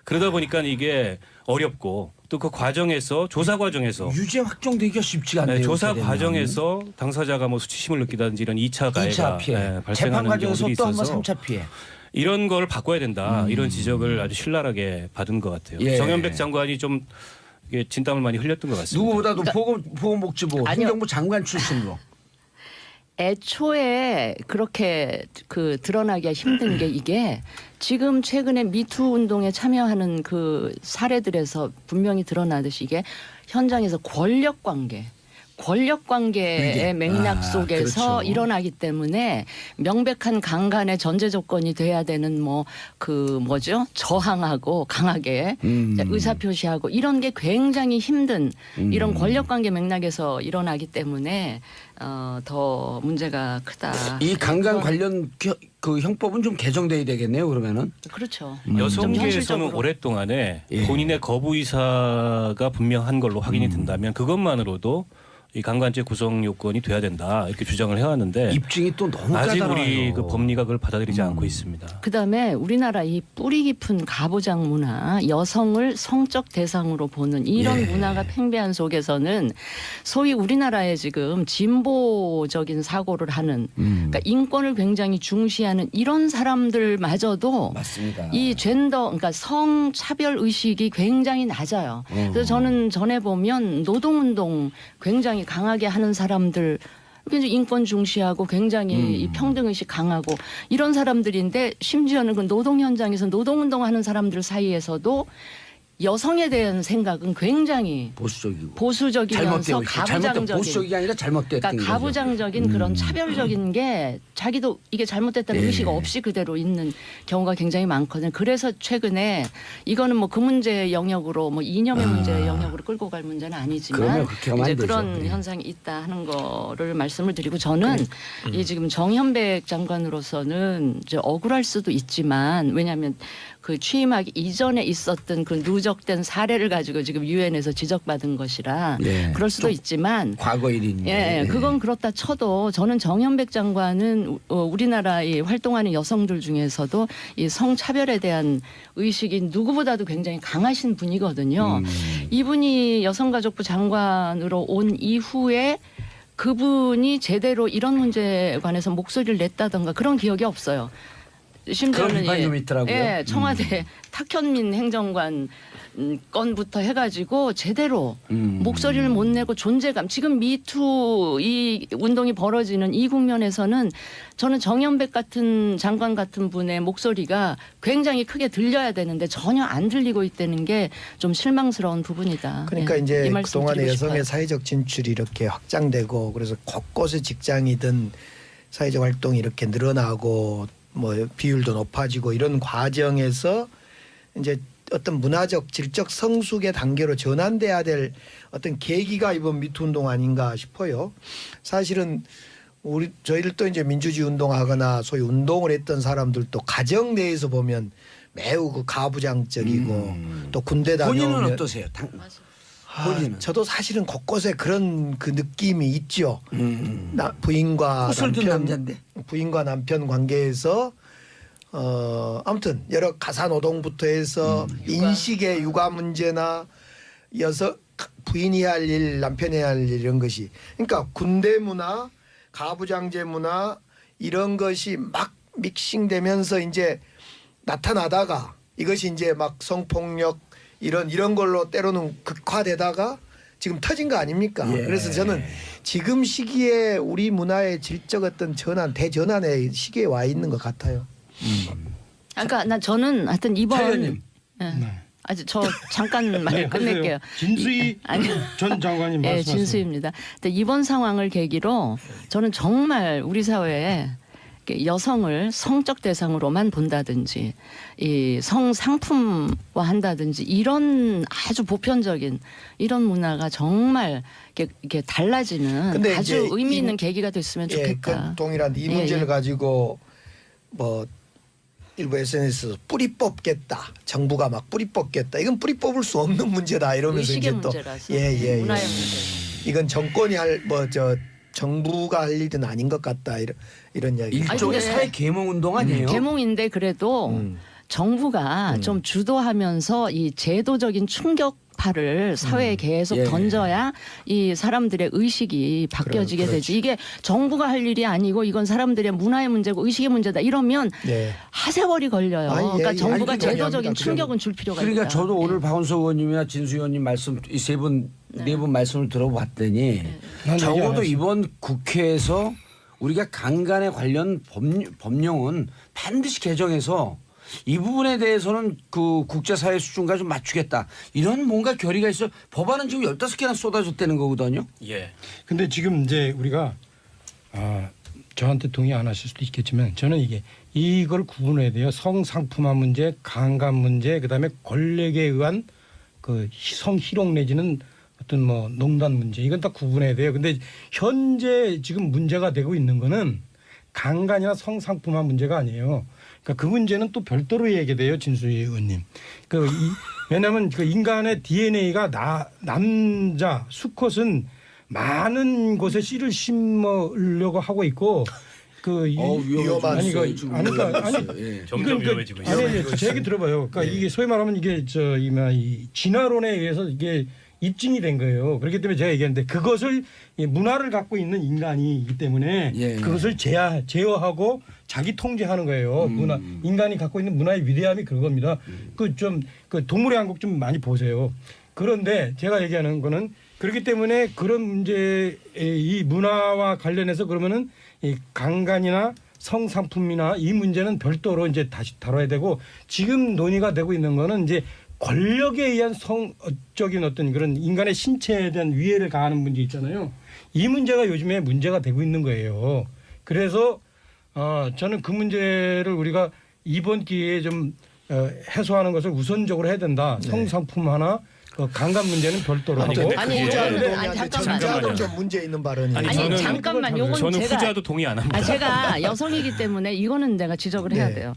그러다 보니까 이게 어렵고 또 그 과정에서 조사 과정에서 유죄 확정되기가 쉽지가 않네요. 조사 이렇게 되면. 과정에서 당사자가 뭐 수치심을 느끼다든지 이런 2차 가해가 2차 피해, 발생하는 재판 과정에서 경우들이 또 한 번 있어서 3차 피해. 이런 걸 바꿔야 된다. 이런 지적을 아주 신랄하게 받은 것 같아요. 예. 정현백 장관이 좀 이게 진땀을 많이 흘렸던 것 같습니다. 누구보다도 보건복지부 아니요. 행정부 장관 출신으로. 애초에 그렇게 그 드러나기가 힘든 게 이게 지금 최근에 미투 운동에 참여하는 그 사례들에서 분명히 드러나듯이 이게 현장에서 권력 관계의 위계. 맥락 속에서 그렇죠. 일어나기 때문에 명백한 강간의 전제 조건이 돼야 되는 뭐 그 뭐죠 저항하고 강하게 의사 표시하고 이런 게 굉장히 힘든 이런 권력 관계 맥락에서 일어나기 때문에 더 문제가 크다. 이 강간 관련 그 형법은 좀 개정돼야 되겠네요. 그러면은. 그렇죠. 좀 여성계에서는 현실적으로. 오랫동안에 예. 본인의 거부 의사가 분명한 걸로 확인이 된다면 그것만으로도 이 강간죄 구성 요건이 돼야 된다 이렇게 주장을 해왔는데 입증이 또 너무 아직 까다로워요. 우리 그 법리가 그걸 받아들이지 않고 있습니다. 그다음에 우리나라 이 뿌리 깊은 가부장 문화, 여성을 성적 대상으로 보는 이런 문화가 팽배한 속에서는 소위 우리나라에 지금 진보적인 사고를 하는 그러니까 인권을 굉장히 중시하는 이런 사람들마저도 맞습니다. 이 젠더 그러니까 성차별 의식이 굉장히 낮아요. 그래서 저는 전에 보면 노동운동 굉장히 강하게 하는 사람들 굉장히 인권 중시하고 굉장히 이 평등의식 강하고 이런 사람들인데 심지어는 그 노동 현장에서 노동운동하는 사람들 사이에서도 여성에 대한 생각은 굉장히 보수적이면서 잘못되고 가부장적인 보수적이 아니라 잘못됐던 그러니까 거죠. 가부장적인 그런 차별적인 게 자기도 이게 잘못됐다는 네. 의식 없이 그대로 있는 경우가 굉장히 많거든요. 그래서 최근에 이거는 뭐 그 문제 영역으로 뭐 이념의 문제 영역으로 끌고 갈 문제는 그러면 아니지만 그렇게 하면 안 이제 되죠. 그런 네. 현상이 있다 하는 거를 말씀을 드리고 저는 이 지금 정현백 장관으로서는 이제 억울할 수도 있지만 왜냐하면 그 취임하기 이전에 있었던 그 누적된 사례를 가지고 지금 유엔에서 지적받은 것이라 네. 그럴 수도 있지만 과거 일인데. 예, 그건 그렇다 쳐도 저는 정현백 장관은 우리나라에 활동하는 여성들 중에서도 이 성차별에 대한 의식이 누구보다도 굉장히 강하신 분이거든요. 이분이 여성가족부 장관으로 온 이후에 그분이 제대로 이런 문제에 관해서 목소리를 냈다던가 그런 기억이 없어요. 심지어는 그런 비판이 좀 있더라고요. 예, 청와대 탁현민 행정관 건부터 해가지고 제대로 목소리를 못 내고 존재감 지금 미투 이 운동이 벌어지는 이 국면에서는 저는 정현백 같은 장관 같은 분의 목소리가 굉장히 크게 들려야 되는데 전혀 안 들리고 있다는 게 좀 실망스러운 부분이다. 그러니까 예, 이제 이 말씀 그동안에 드리고 여성의 싶어요. 사회적 진출이 이렇게 확장되고 그래서 곳곳에 직장이든 사회적 활동이 이렇게 늘어나고 뭐 비율도 높아지고 이런 과정에서 이제 어떤 문화적 질적 성숙의 단계로 전환돼야 될 어떤 계기가 이번 미투 운동 아닌가 싶어요. 사실은 저희들도 이제 민주주의 운동하거나 소위 운동을 했던 사람들도 가정 내에서 보면 매우 그 가부장적이고 또 군대 다녀오면 본인은 어떠세요? 본인은? 저도 사실은 곳곳에 그런 그 느낌이 있죠. 부인과 남편 관계에서 아무튼 여러 가사 노동부터 해서 인식의 육아 문제나 부인이 할 일, 남편이 할 일 이런 것이 그러니까 군대 문화, 가부장제 문화 이런 것이 막 믹싱되면서 이제 나타나다가 이것이 이제 막 성폭력 이런 걸로 때로는 극화되다가 지금 터진 거 아닙니까? 예. 그래서 저는 지금 시기에 우리 문화의 질적 어떤 대전환의 시기에 와 있는 것 같아요. 그러니까 저는 하여튼 이번 차관님. 예. 아주 저 잠깐 말 끝낼게요. 진수희 전 장관님 네, 말씀하세요. 진수입니다. 근데 이번 상황을 계기로 저는 정말 우리 사회에 여성을 성적 대상으로만 본다든지 이 성상품화 한다든지 이런 아주 보편적인 이런 문화가 정말 이렇게 달라지는 근데 아주 이제 의미 있는 계기가 됐으면 좋겠다. 그 동일한데 이 예, 문제를 예. 가지고 뭐 일부 SNS에서 뿌리 뽑겠다. 정부가 막 뿌리 뽑겠다. 이건 뿌리 뽑을 수 없는 문제다. 이러면서 의식의 이제 또 문제라서 예. 문화의 문제. 이건 정권이 정부가 할 일은 아닌 것 같다. 이런 이야기. 일종의 근데 사회 계몽 운동 아니에요? 계몽인데 그래도 정부가 좀 주도하면서 이 제도적인 충격파를 사회에 계속 예. 던져야 이 사람들의 의식이 바뀌어지게 그렇지. 되지. 이게 정부가 할 일이 아니고 이건 사람들의 문화의 문제고 의식의 문제다. 이러면 네. 하세월이 걸려요. 아, 예, 그러니까 예. 정부가 아니, 제도적인 그러니까 충격은 줄 필요가 그러니까 있다. 저도 오늘 박원석 의원님이나 진수 의원님 말씀 이 세 분 네 분 말씀을 들어봤더니 난 얘기 안 적어도 했어. 이번 국회에서 우리가 강간에 관련 법령은 반드시 개정해서 이 부분에 대해서는 그 국제사회 수준과 좀 맞추겠다. 이런 뭔가 결의가 있어요. 법안은 지금 15개나 쏟아졌다는 거거든요. 예. 근데 지금 이제 우리가 저한테 동의 안 하실 수도 있겠지만 저는 이걸 구분해야 돼요. 성상품화 문제, 강간 문제, 그다음에 권력에 의한 그 성희롱 내지는 어떤 뭐 농단 문제 이건 다 구분해야 돼요. 근데 현재 지금 문제가 되고 있는 거는 강간이나 성상품화 문제가 아니에요. 그러니까 그 문제는 또 별도로 얘기돼요, 진수희 의원님. 왜냐하면 그 인간의 DNA가 남자 수컷은 많은 곳에 씨를 심으려고 하고 있고 위험한 아니 그 지금 그러니까 아니 예. 점점 위험해지고 있어요. 아니 제 얘기 들어봐요. 그러니까 이게 소위 말하면 이게 이 진화론에 의해서 이게 입증이 된 거예요. 그렇기 때문에 제가 얘기했는데 그것을 문화를 갖고 있는 인간이기 때문에 예. 그것을 제어하고 자기 통제하는 거예요. 문화 인간이 갖고 있는 문화의 위대함이 그겁니다. 그 동물의 왕국 좀 많이 보세요. 그런데 제가 얘기하는 거는 그렇기 때문에 그런 문제 이 문화와 관련해서 그러면은 이 강간이나 성상품이나 이 문제는 별도로 이제 다시 다뤄야 되고 지금 논의가 되고 있는 거는 이제 권력에 의한 성적인 어떤 그런 인간의 신체에 대한 위해를 가하는 문제 있잖아요. 이 문제가 요즘에 문제가 되고 있는 거예요. 그래서 저는 그 문제를 우리가 이번 기회에 좀 해소하는 것을 우선적으로 해야 된다. 네. 성상품 하나 강간 문제는 별도로 아니, 하고. 근데 아니, 그게- 잠깐만요. 좀 문제 있는 발언이. 아니, 아니 저는- 잠깐만 요건 저는 제가 후자도 동의 안 합니다. 제가 여성이기 때문에 이거는 내가 지적을 해야 네. 돼요.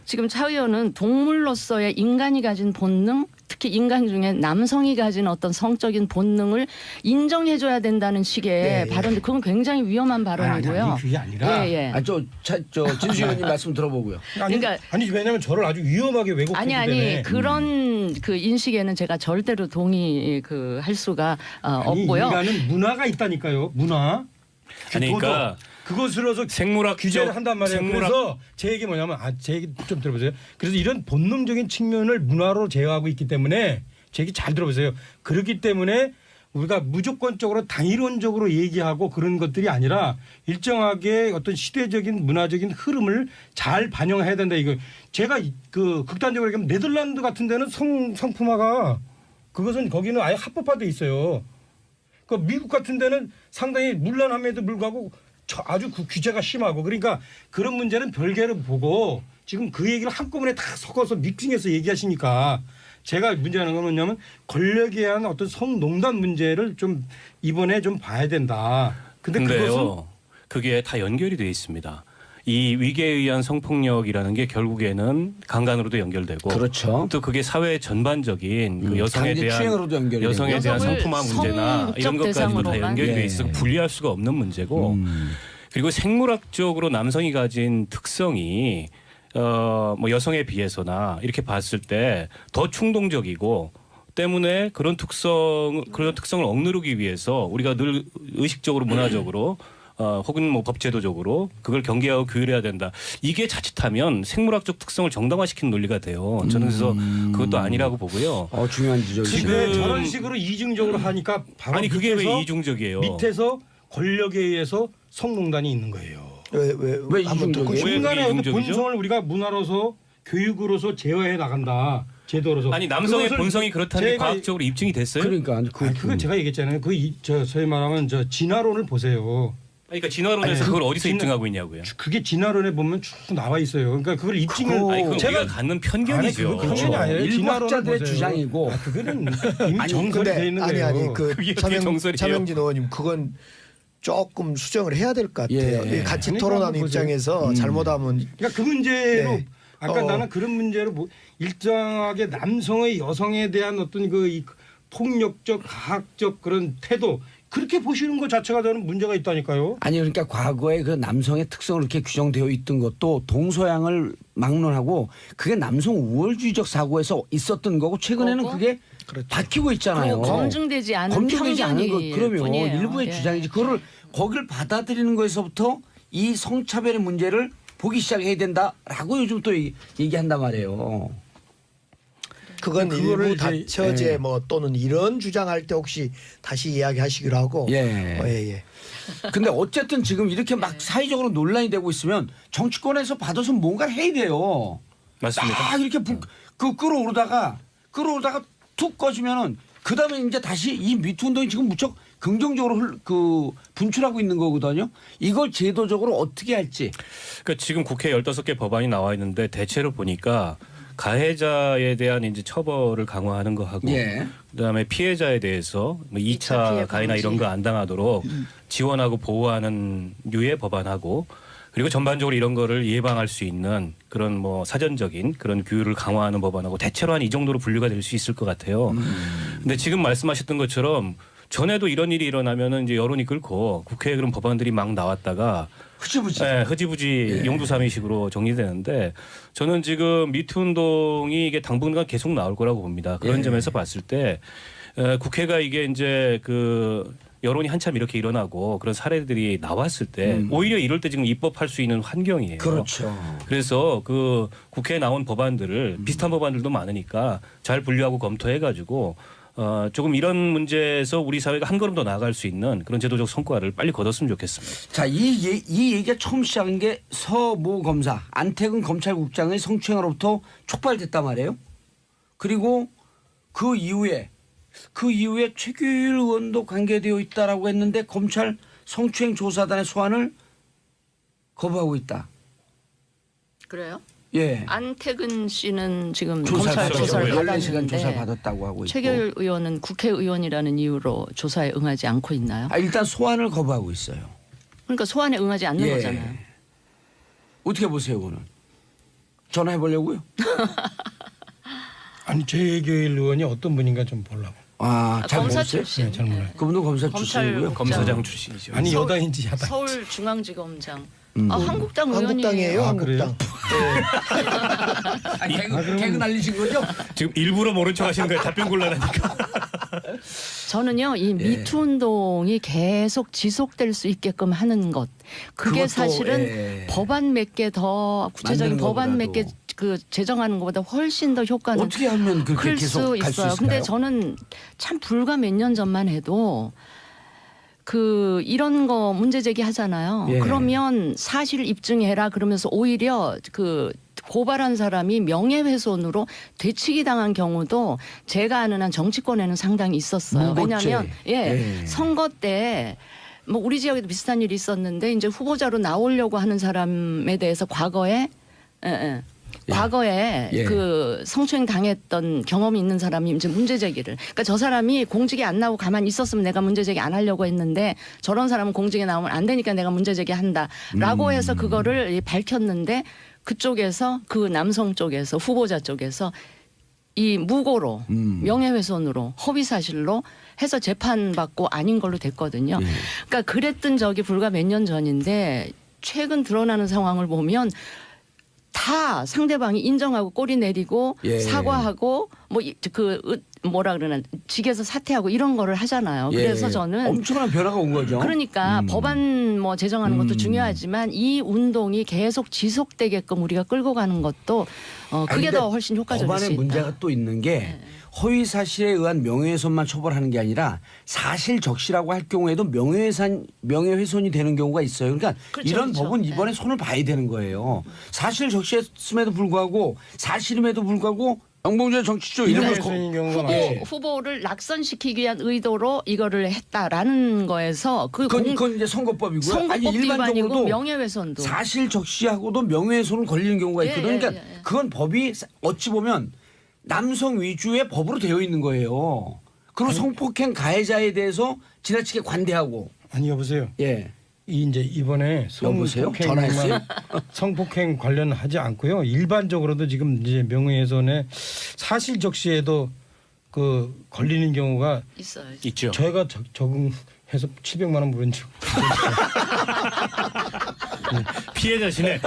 지금 차 의원은 동물로서의 인간이 가진 본능, 특히 인간 중에 남성이 가진 어떤 성적인 본능을 인정해줘야 된다는 식의 네. 발언인데 그건 굉장히 위험한 발언이고요. 아니 그게 아니라. 예, 예. 저 진수 의원님 말씀 들어보고요. 그러니까- 아니 왜냐하면 저를 아주 위험하게 왜곡했기 아니 때문에. 그런 그 인식에는 제가 절대로 동의 할 수가 아니, 없고요. 인간은 문화가 있다니까요. 문화. 아니, 그러니까 그것으로서 생물학 규제를 한단 말이에요. 그래서 제 얘기 뭐냐면 제 얘기 좀 들어보세요. 그래서 이런 본능적인 측면을 문화로 제어하고 있기 때문에 제 얘기 잘 들어보세요. 그렇기 때문에 우리가 무조건적으로 당이론적으로 얘기하고 그런 것들이 아니라 일정하게 어떤 시대적인 문화적인 흐름을 잘 반영해야 된다. 이거 제가 그 극단적으로 얘기하면 네덜란드 같은 데는 성품화가 그것은 거기는 아예 합법화돼 있어요. 그 미국 같은 데는 상당히 문란함에도 불구하고 아주 그 규제가 심하고 그러니까 그런 문제는 별개로 보고 지금 그 얘기를 한꺼번에 다 섞어서 믹싱해서 얘기하시니까 제가 문제하는 건 뭐냐면 권력에 의한 어떤 성농단 문제를 좀 이번에 좀 봐야 된다. 근데 그것은 근데요, 그게 다 연결이 돼 있습니다. 이 위계에 의한 성폭력이라는 게 결국에는 강간으로도 연결되고, 그렇죠. 또 그게 사회 전반적인 그 여성에 강제 대한 추행으로도 연결이 여성에 대한 여성을 성품화 문제나 성적 이런 것까지도 다 대상으로만. 연결이 돼 예. 있어 분리할 수가 없는 문제고, 그리고 생물학적으로 남성이 가진 특성이 뭐 여성에 비해서나 이렇게 봤을 때 더 충동적이고 때문에 그런 특성을 억누르기 위해서 우리가 늘 의식적으로 문화적으로 혹은 뭐 법제도적으로 그걸 경계하고 규율해야 된다. 이게 자칫하면 생물학적 특성을 정당화시키는 논리가 돼요. 저는 그래서 그것도 아니라고 보고요. 중요한 지적이시네요. 근데 지금- 저런 식으로 이중적으로 하니까 바로 아니 그게 왜 밑에서 이중적이에요? 밑에서 권력에 의해서 성농단이 있는 거예요. 왜 한번 듣고 이중적이에요? 싶- 왜 인간의 그게 어떤 이중적이죠? 본성을 우리가 문화로서 교육으로서 제어해 나간다. 제도로서. 아니 남성의 그것을 본성이 그렇다는 게 제가 과학적으로 입증이 됐어요? 그러니까 그건 제가 얘기했잖아요. 저 소위 말하면 저 진화론을 보세요. 그러니까 진화론에서 아니, 그걸 어디서 진화- 입증하고 있냐고요? 그게 진화론에 보면 쭉 나와 있어요. 그러니까 그걸 입증을 그거- 아니 그건 제가 우리가 갖는 편견이죠. 아니, 그거 편견이 아니에요. 일부 진화론을 학자들의 보세요. 주장이고. 그거는 이미 아니 정설이 돼 근데 있는 거예요. 아니 그 그게 어떻게 정설이에요? 차명진 의원님 그건 조금 수정을 해야 될 것 같아요. 예. 같이 그러니까 토론하는 한번 보세요. 입장에서 잘못하면 그러니까 그 문제로 네. 아까 나는 그런 문제로 뭐 일정하게 남성의 여성에 대한 어떤 이 폭력적 가학적 그런 태도 그렇게 보시는 것 자체가 저는 문제가 있다니까요. 아니 그러니까 과거에 그 남성의 특성을 이렇게 규정되어 있던 것도 동서양을 막론하고 그게 남성 우월주의적 사고에서 있었던 거고 최근에는 거고? 그게 그렇죠. 바뀌고 있잖아요. 그리고 검증되지 않은 검증되지 않은 거 편견일 그러면 뿐이에요. 일부의 예. 주장이지 그거를 거기를 받아들이는 거에서부터 이 성차별의 문제를 보기 시작해야 된다라고 요즘 또 얘기한단 말이에요. 그건 그거를 일부 이제- 다처제 예. 뭐 또는 이런 주장할 때 혹시 다시 이야기하시기로 하고 예. 예. 근데 어쨌든 지금 이렇게 막 사회적으로 논란이 되고 있으면 정치권에서 받아서 뭔가를 해야 돼요. 맞습니다. 딱 이렇게 끌어오르다가 툭 꺼지면은 그다음에 이제 다시 이 미투 운동이 지금 무척 긍정적으로 분출하고 있는 거거든요. 이걸 제도적으로 어떻게 할지. 그러니까 지금 국회 15개 법안이 나와 있는데 대체로 보니까 가해자에 대한 이제 처벌을 강화하는 거 하고 예. 그다음에 피해자에 대해서 뭐 2차 피해 2차 가해나 방지. 이런 거 안 당하도록 지원하고 보호하는 류의 법안하고 그리고 전반적으로 이런 거를 예방할 수 있는 그런 뭐 사전적인 그런 규율을 강화하는 법안하고 대체로 한 이 정도로 분류가 될 수 있을 것 같아요. 근데 지금 말씀하셨던 것처럼 전에도 이런 일이 일어나면은 이제 여론이 끓고 국회에 그런 법안들이 막 나왔다가 흐지부지. 네, 흐지부지 예. 용두사미식으로 정리되는데 저는 지금 미투 운동이 이게 당분간 계속 나올 거라고 봅니다. 그런 예. 점에서 봤을 때 국회가 이게 이제 그 여론이 한참 이렇게 일어나고 그런 사례들이 나왔을 때 오히려 이럴 때 지금 입법할 수 있는 환경이에요. 그렇죠. 그래서 그 국회에 나온 법안들을 비슷한 법안들도 많으니까 잘 분류하고 검토해가지고 조금 이런 문제에서 우리 사회가 한 걸음 더 나아갈 수 있는 그런 제도적 성과를 빨리 거뒀으면 좋겠습니다. 자, 이 얘기가 처음 시작한 게 서모 검사 안태근 검찰국장의 성추행으로부터 촉발됐단 말이에요. 그리고 그 이후에 최규일 의원도 관계되어 있다라고 했는데 검찰 성추행 조사단의 소환을 거부하고 있다. 그래요? 예. 안태근 씨는 지금 조사를 검찰 조사를 14시간 조사를 받았는데 받았다고 하고 있고. 최규일 의원은 국회의원이라는 이유로 조사에 응하지 않고 있나요? 일단 소환을 거부하고 있어요. 그러니까 소환에 응하지 않는 예. 거잖아요. 어떻게 보세요, 그거는? 전화해 보려고요? 아니 최규일 의원이 어떤 분인가 좀 보려고. 잘 검사 모르세요? 출신. 네, 잘 몰라요. 그분도 검사 검찰 출신이고요. 검사장 출신이죠. 아니 서울- 여당인지 야당. 서울중앙지검장. 한국당 한국당이에요, 의원이에요. 한국당. 개그 날리신 거죠? 지금 일부러 모른 척 하시는 거예요. 답변 곤란하니까. 저는요 이 미투 운동이 계속 지속될 수 있게끔 하는 것 그게 그것도, 사실은 예. 법안 몇 개 더 구체적인 만드는 법안 몇 개 것보다도. 그 제정하는 것보다 훨씬 더 효과는 어떻게 하면 그렇게 클 계속 수 갈 수 있어요. 있을까요? 근데 저는 참 불과 몇 년 전만 해도 그 이런 거 문제 제기하잖아요. 예. 그러면 사실 입증해라 그러면서 오히려 그 고발한 사람이 명예훼손으로 되치기 당한 경우도 제가 아는 한 정치권에는 상당히 있었어요. 무고죄. 왜냐하면 예. 선거 때 뭐 우리 지역에도 비슷한 일이 있었는데 이제 후보자로 나오려고 하는 사람에 대해서 과거에 과거에 예. 그 성추행 당했던 경험이 있는 사람이 이제 문제 제기를. 그러니까 저 사람이 공직에 안 나오고 가만히 있었으면 내가 문제 제기 안 하려고 했는데 저런 사람은 공직에 나오면 안 되니까 내가 문제 제기한다라고 해서 그거를 밝혔는데 그쪽에서 그 남성 쪽에서 후보자 쪽에서 이 무고로 명예훼손으로 허위사실로 해서 재판받고 아닌 걸로 됐거든요. 예. 그러니까 그랬던 적이 불과 몇 년 전인데 최근 드러나는 상황을 보면 다 상대방이 인정하고 꼬리 내리고 예. 사과하고 뭐 그 뭐라 그러나 직에서 사퇴하고 이런 거를 하잖아요. 예. 그래서 저는 엄청난 변화가 온 거죠. 그러니까 법안 뭐 제정하는 것도 중요하지만 이 운동이 계속 지속되게끔 우리가 끌고 가는 것도 그게 근데 더 훨씬 효과적일 수 법안에 있다. 문제가 또 있는 게 허위 사실에 의한 명예훼손만 처벌하는 게 아니라 사실 적시라고 할 경우에도 명예훼손이 되는 경우가 있어요. 그러니까 그렇죠, 이런 그렇죠. 법은 이번에 손을 봐야 되는 거예요. 사실 적시했음에도 불구하고 사실임에도 불구하고 정봉주의 정치적 이름을 명예훼손인 경우가 많지. 후보를 낙선시키기 위한 의도로 이거를 했다라는 거에서 그건 이제 선거법이고요. 선거법 위반이고 일반적으로도 명예훼손도 사실 적시하고도 명예훼손을 걸리는 경우가 있거든요. 예, 예, 그러니까 예, 예. 그건 법이 어찌 보면 남성 위주의 법으로 되어 있는 거예요. 그리고 성폭행 가해자에 대해서 지나치게 관대하고 아니 여보세요. 예. 이제 이번에 여보세요? 전화했어요? 성폭행 관련하지 않고요. 일반적으로도 지금 이제 명예훼손에 사실 적시에도 그 걸리는 경우가 있어요. 있죠. 저희가 적응해서 700만 원 물은 적. 피해자신의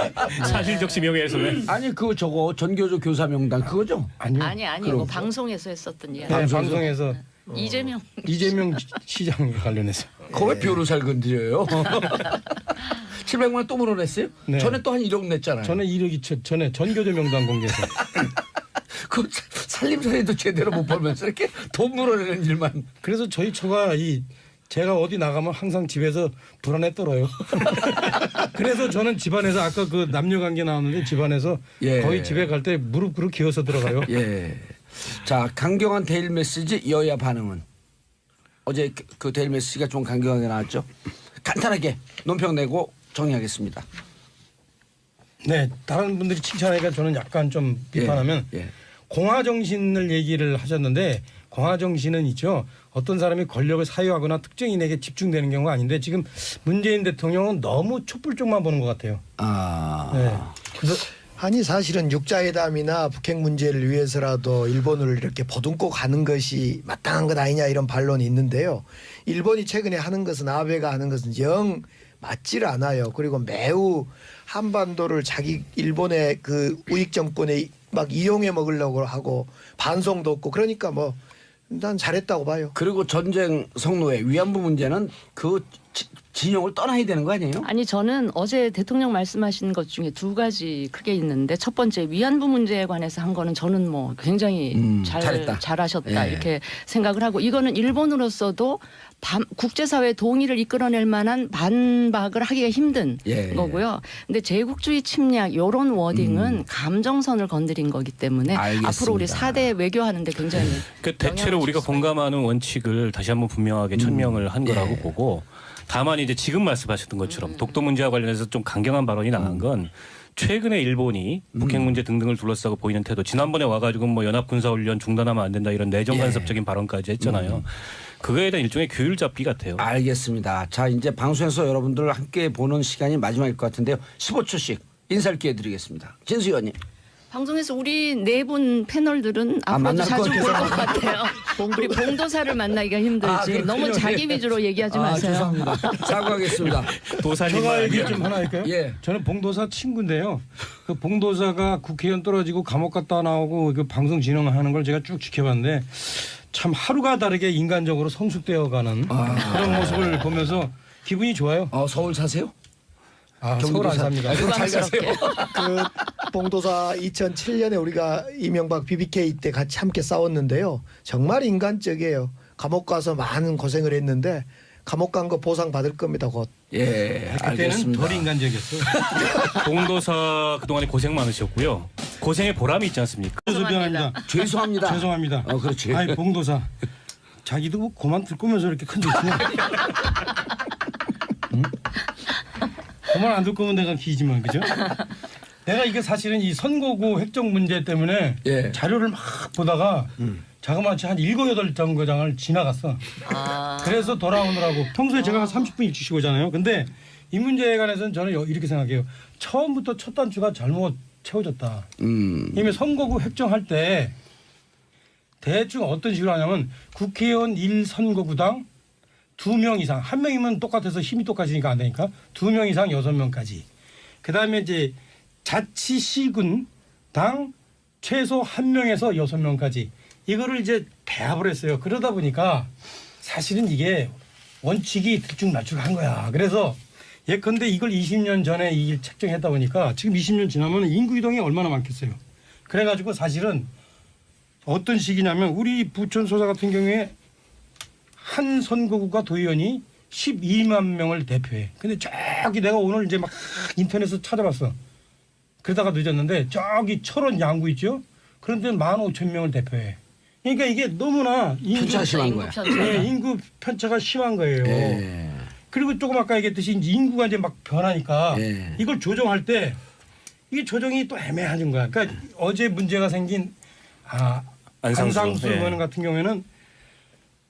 사실 적시 명예훼손에 아니 그거 저거 전교조 교사 명단 그거죠? 아니요. 아니 이거 방송에서 했었던 이야기. 네, 방송에서 이재명 이재명 시장에 관련해서. 그거 왜 변호사를 건드려요? 700만 원 또 물어냈어요? 네. 전에 또 한 1억 냈잖아요. 전에 1억이 전에 전교조 명단 공개해서. 그 살림살이도 제대로 못 벌면서 이렇게 돈 물어내는 일만. 그래서 저희 처가 제가 어디 나가면 항상 집에서 불안에 떨어요. 그래서 저는 집안에서 아까 그 남녀 관계 나왔는데 집안에서 예. 거의 집에 갈 때 무릎 꿇어 기어서 들어가요. 예. 자, 강경한 데일 메시지 여야 반응은 어제 그 데일 메시지가 좀 강경하게 나왔죠. 간단하게 논평 내고 정리하겠습니다. 네, 다른 분들이 칭찬하니까 저는 약간 좀 비판하면 예. 공화 정신을 얘기를 하셨는데 공화 정신은 있죠. 어떤 사람이 권력을 사유하거나 특정인에게 집중되는 경우가 아닌데 지금 문재인 대통령은 너무 촛불 쪽만 보는 것 같아요. 아. 네. 그래서 아니 사실은 육자회담이나 북핵 문제를 위해서라도 일본을 이렇게 보듬고 가는 것이 마땅한 것 아니냐 이런 반론이 있는데요. 일본이 최근에 하는 것은 아베가 하는 것은 영 맞질 않아요. 그리고 매우 한반도를 자기 일본의 그 우익 정권에 막 이용해 먹으려고 하고 반성도 없고 그러니까 뭐 난 잘했다고 봐요. 그리고 전쟁 성노예 위안부 문제는 그 진영을 떠나야 되는 거 아니에요? 아니 저는 어제 대통령 말씀하신 것 중에 두 가지 크게 있는데 첫 번째 위안부 문제에 관해서 한 거는 저는 뭐 굉장히 잘했다. 잘하셨다 예. 이렇게 생각을 하고 이거는 일본으로서도 국제사회 동의를 이끌어낼 만한 반박을 하기가 힘든 예. 거고요. 근데 제국주의 침략 이런 워딩은 감정선을 건드린 거기 때문에 알겠습니다. 앞으로 우리 4대 외교하는데 굉장히 그 대체로 우리가 공감하는 원칙을 다시 한번 분명하게 천명을 한 거라고 보고 다만 이제 지금 말씀하셨던 것처럼 독도 문제와 관련해서 좀 강경한 발언이 나간 건 최근에 일본이 북핵 문제 등등을 둘러싸고 보이는 태도 지난번에 와가지고 뭐 연합군사훈련 중단하면 안 된다 이런 내정 간섭적인 발언까지 했잖아요. 그거에 대한 일종의 규율 잡기 같아요. 알겠습니다. 자 이제 방송에서 여러분들 함께 보는 시간이 마지막일 것 같은데요. 15초씩 인사를 기회 드리겠습니다. 진수 의원님. 방송에서 우리 네 분 패널들은 앞으로도 만날 자주 것 볼 것 같아요. 우리 봉도사를 만나기가 힘들지. 그렇군요. 너무 자기 위주로 얘기하지 마세요. 죄송합니다. 사과하겠습니다. 도사님 제가 얘기 좀 하나 할까요? 예. 저는 봉도사 친구인데요. 그 봉도사가 국회의원 떨어지고 감옥 갔다 나오고 그 방송 진행하는 걸 제가 쭉 지켜봤는데 참 하루가 다르게 인간적으로 성숙되어가는 그런 모습을 보면서 기분이 좋아요. 서울 사세요? 서울 안 삽니다. 그럼 잘 가세요. 그 봉도사 2007년에 우리가 이명박 BBK 때 같이 함께 싸웠는데요. 정말 인간적이에요. 감옥 가서 많은 고생을 했는데 감옥 간 거 보상 받을 겁니다. 곧. 예, 그때는 알겠습니다. 덜 인간적이었어요. 봉도사 그동안에 고생 많으셨고요. 고생의 보람이 있지 않습니까? 죄송합니다. 죄송합니다. 죄송합니다. 그렇지. 아니 봉도사 자기도 뭐 고만 들 거면서 이렇게 큰 소리냐? 고만 안 들 거면 내가 기지만 그죠? 내가 이게 사실은 이 선거구 획정 문제 때문에 예. 자료를 막 보다가 자그마치 한 7, 8정거장을 지나갔어. 그래서 돌아오느라고 평소에 제가 한 30분 일찍 쉬고 오잖아요. 근데 이 문제에 관해서는 저는 이렇게 생각해요. 처음부터 첫 단추가 잘못 채워졌다. 이미 선거구 획정할 때 대충 어떤 식으로 하냐면 국회의원 1선거구당 2명 이상, 1명이면 똑같아서 힘이 똑같으니까 안 되니까 2명 이상 6명까지. 그다음에 이제 자치시군당 최소 1명에서 6명까지. 이거를 이제 배합을 했어요. 그러다 보니까 사실은 이게 원칙이 들쭉날쭉한 거야. 그래서 예컨대 이걸 20년 전에 이 책정했다 보니까 지금 20년 지나면 인구 이동이 얼마나 많겠어요. 그래가지고 사실은 어떤 식이냐면 우리 부천 소사 같은 경우에 한 선거구가 도의원이 12만 명을 대표해. 근데 저기 내가 오늘 이제 막 인터넷에서 찾아봤어. 그러다가 늦었는데 저기 철원 양구 있죠? 그런데 15,000명을 대표해. 그러니까 이게 너무나 편차가 심한 거야. 인구 편차가 심한 거예요. 예. 그리고 조금 아까 얘기했듯이 이제 인구가 이제 막 변하니까 예. 이걸 조정할 때 이게 조정이 또 애매한 거야. 그러니까 어제 문제가 생긴 안상수 예. 의원 같은 경우에는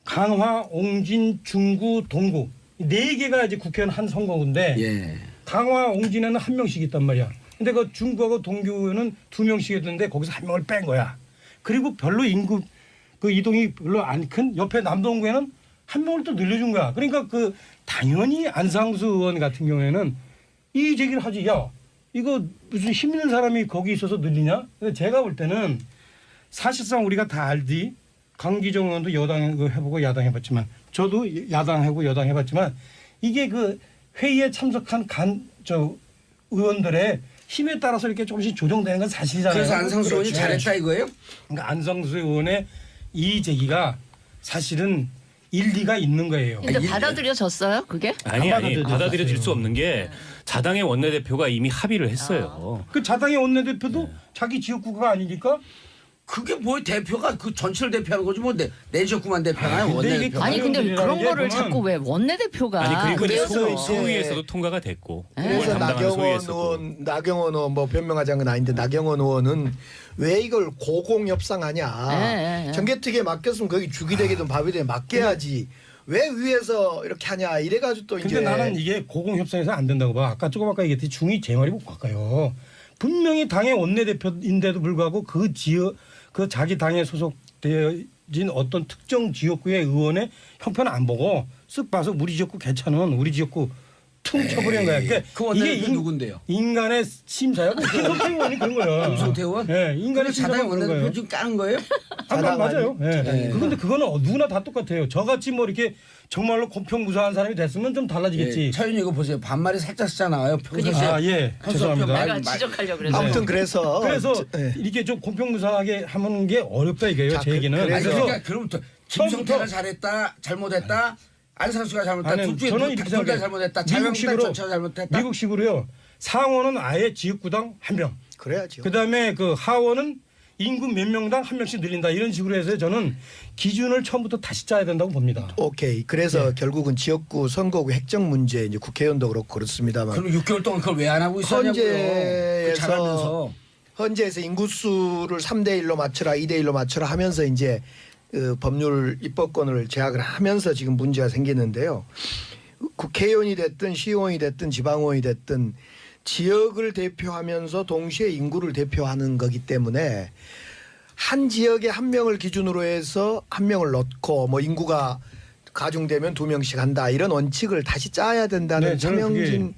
강화, 옹진, 중구, 동구 4개가 이제 국회의원 한 선거구인데 예. 강화, 옹진에는 1명씩 있단 말이야. 근데 그 중구하고 동구는 2명씩 했는데 거기서 1명을 뺀 거야. 그리고 별로 인구 그 이동이 별로 안 큰 옆에 남동구에는 1명을 또 늘려준 거야. 그러니까 그 당연히 안상수 의원 같은 경우에는 이 제기를 하지. 야 이거 무슨 힘 있는 사람이 거기 있어서 늘리냐? 근데 제가 볼 때는 사실상 우리가 다 알지. 강기정 의원도 여당 해보고 야당 해봤지만 저도 야당 하고 여당 해봤지만 이게 그 회의에 참석한 의원들의 힘에 따라서 이렇게 조금씩 조정되는 건 사실이잖아요. 그래서 안상수 의원이 잘했다 이거예요? 그러니까 안상수 의원의 이 제기가 사실은 일리가 있는 거예요. 근데 받아들여졌어요, 그게? 아니 받아들여졌어요. 받아들여질 수 없는 게 자당의 원내대표가 이미 합의를 했어요. 그 자당의 원내대표도 자기 지역구가 아니니까 그게 뭐 대표가 그 전체를 대표하는 거지 뭐 내 지역구만 대표하나요? 근데 이게 원내대표가. 아니 근데 의원들이라는 그런 게 거를 보면 자꾸 왜 원내대표가 아니 그리고 이제 그래서 소위에서도 통과가 됐고 그래서 그걸 담당하는 나경원 소위에서도. 의원, 나경원 의원 뭐 변명하자는 건 아닌데 나경원 의원은 왜 이걸 고공협상하냐? 예, 예. 정개특위에 맡겼으면 거기 죽이 되기든 밥이 되든 맡겨야지. 왜 위에서 이렇게 하냐? 이래가지고 또 근데 이제 나는 이게 고공협상에서 안 된다고 봐. 아까 조금 아까 얘기했듯이 중이 제 말이 못 바꿔요. 분명히 당의 원내대표인데도 불구하고 그 지역 그 자기 당에 소속되어진 어떤 특정 지역구의 의원의 형편을 안 보고 쓱 봐서 우리 지역구 괜찮은 우리 지역구 퉁 쳐버리는 거야. 그러니까 그 원내대표 누군데요? 인간의 심사야. 김성태 의원이 그런 거야. 김성태 의원? 네, 인간의 자당 심사가 그런 원내대표 거예요. 지금 까는 거예요? 맞아요. 예. 네. 그런데 그거는 누구나 다 똑같아요. 저같이 뭐 이렇게 정말로 공평무사한 사람이 됐으면 좀 달라지겠지. 예, 차윤이 이거 보세요. 반말이 살짝 쓰잖아요. 평소에. 아, 예. 죄송합니다. 내가 지적하려고 그랬어요. 아무튼 그래서 네. 이렇게 좀 공평무사하게 하는 게 어렵다 이거예요. 자, 제 얘기는. 아니, 그래서 그러니까 그럼부터 김성태가 처음부터- 잘했다, 잘못했다, 안상수가 잘못했다, 아니, 둘 중에 저는 둘 이렇게 다 생각해요. 잘못했다, 자유한국당 전체가 잘못했다. 미국식으로요. 상원은 아예 지역구당 한 명. 그래야죠. 그다음에 그 하원은 인구 몇 명당 한 명씩 늘린다. 이런 식으로 해서 저는 기준을 처음부터 다시 짜야 된다고 봅니다. 오케이. 그래서 결국은 지역구 선거구 획정 문제 이제 국회의원도 그렇고 그렇습니다만 그럼 6개월 동안 그걸 왜 안 하고 있었냐고요. 그 잘하면서. 헌재에서 인구수를 3대 1로 맞춰라, 2대 1로 맞춰라 하면서 이제 그 법률 입법권을 제약을 하면서 지금 문제가 생기는데요. 국회의원이 됐든 시의원이 됐든 지방의원이 됐든 지역을 대표하면서 동시에 인구를 대표하는 거기 때문에 한 지역에 한 명을 기준으로 해서 한 명을 넣고 뭐 인구가 가중되면 2명씩 한다 이런 원칙을 다시 짜야 된다는 네, 저는 차명진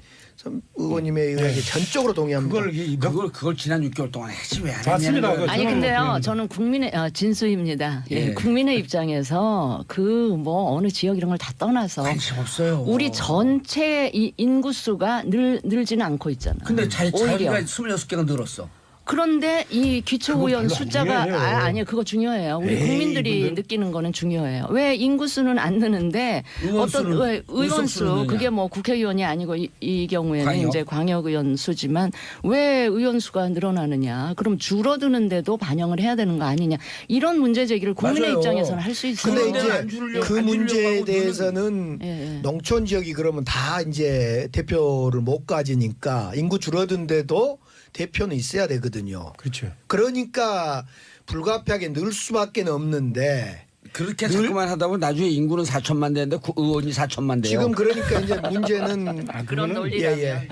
의원님의 의견에 전적으로 동의합니다. 그걸 지난 6개월 동안 했지 왜 안 했냐는 맞습니다. 거예요. 그거 아니 저는 근데요, 뭐 저는 국민의 진수입니다. 예, 예. 국민의 입장에서 그 뭐 어느 지역 이런 걸 다 떠나서 관심 없어요. 우리 전체 이 인구수가 늘지는 않고 있잖아요. 근데 오히려. 자기가 26개가 늘었어. 그런데 이 기초의원 그거 별로 안 숫자가 중요해요. 아니요 그거 중요해요. 우리 에이, 국민들이 이분들. 느끼는 거는 중요해요. 왜 인구수는 안 느는데 의원수는 어떤 왜 의석수는 의원수 느냐. 그게 뭐 국회의원이 아니고 이 경우에는 광역. 이제 광역의원 수지만 왜 의원수가 늘어나느냐? 그럼 줄어드는데도 반영을 해야 되는 거 아니냐? 이런 문제 제기를 국민의 맞아요. 입장에서는 할 수 있어요. 근데 그런데 안 이제 줄이려고 그 안 줄이려고 문제에 하고 대해서는 예, 예. 농촌 지역이 그러면 다 이제 대표를 못 가지니까 인구 줄어든데도 대표는 있어야 되거든요. 그렇죠. 그러니까 불가피하게 늘 수밖에 없는데 그렇게 자꾸만 하다 보면 나중에 인구는 4천만 되는데 의원이 4천만 돼요. 지금 그러니까 이제 문제는 그런 예, 논리라면. 예.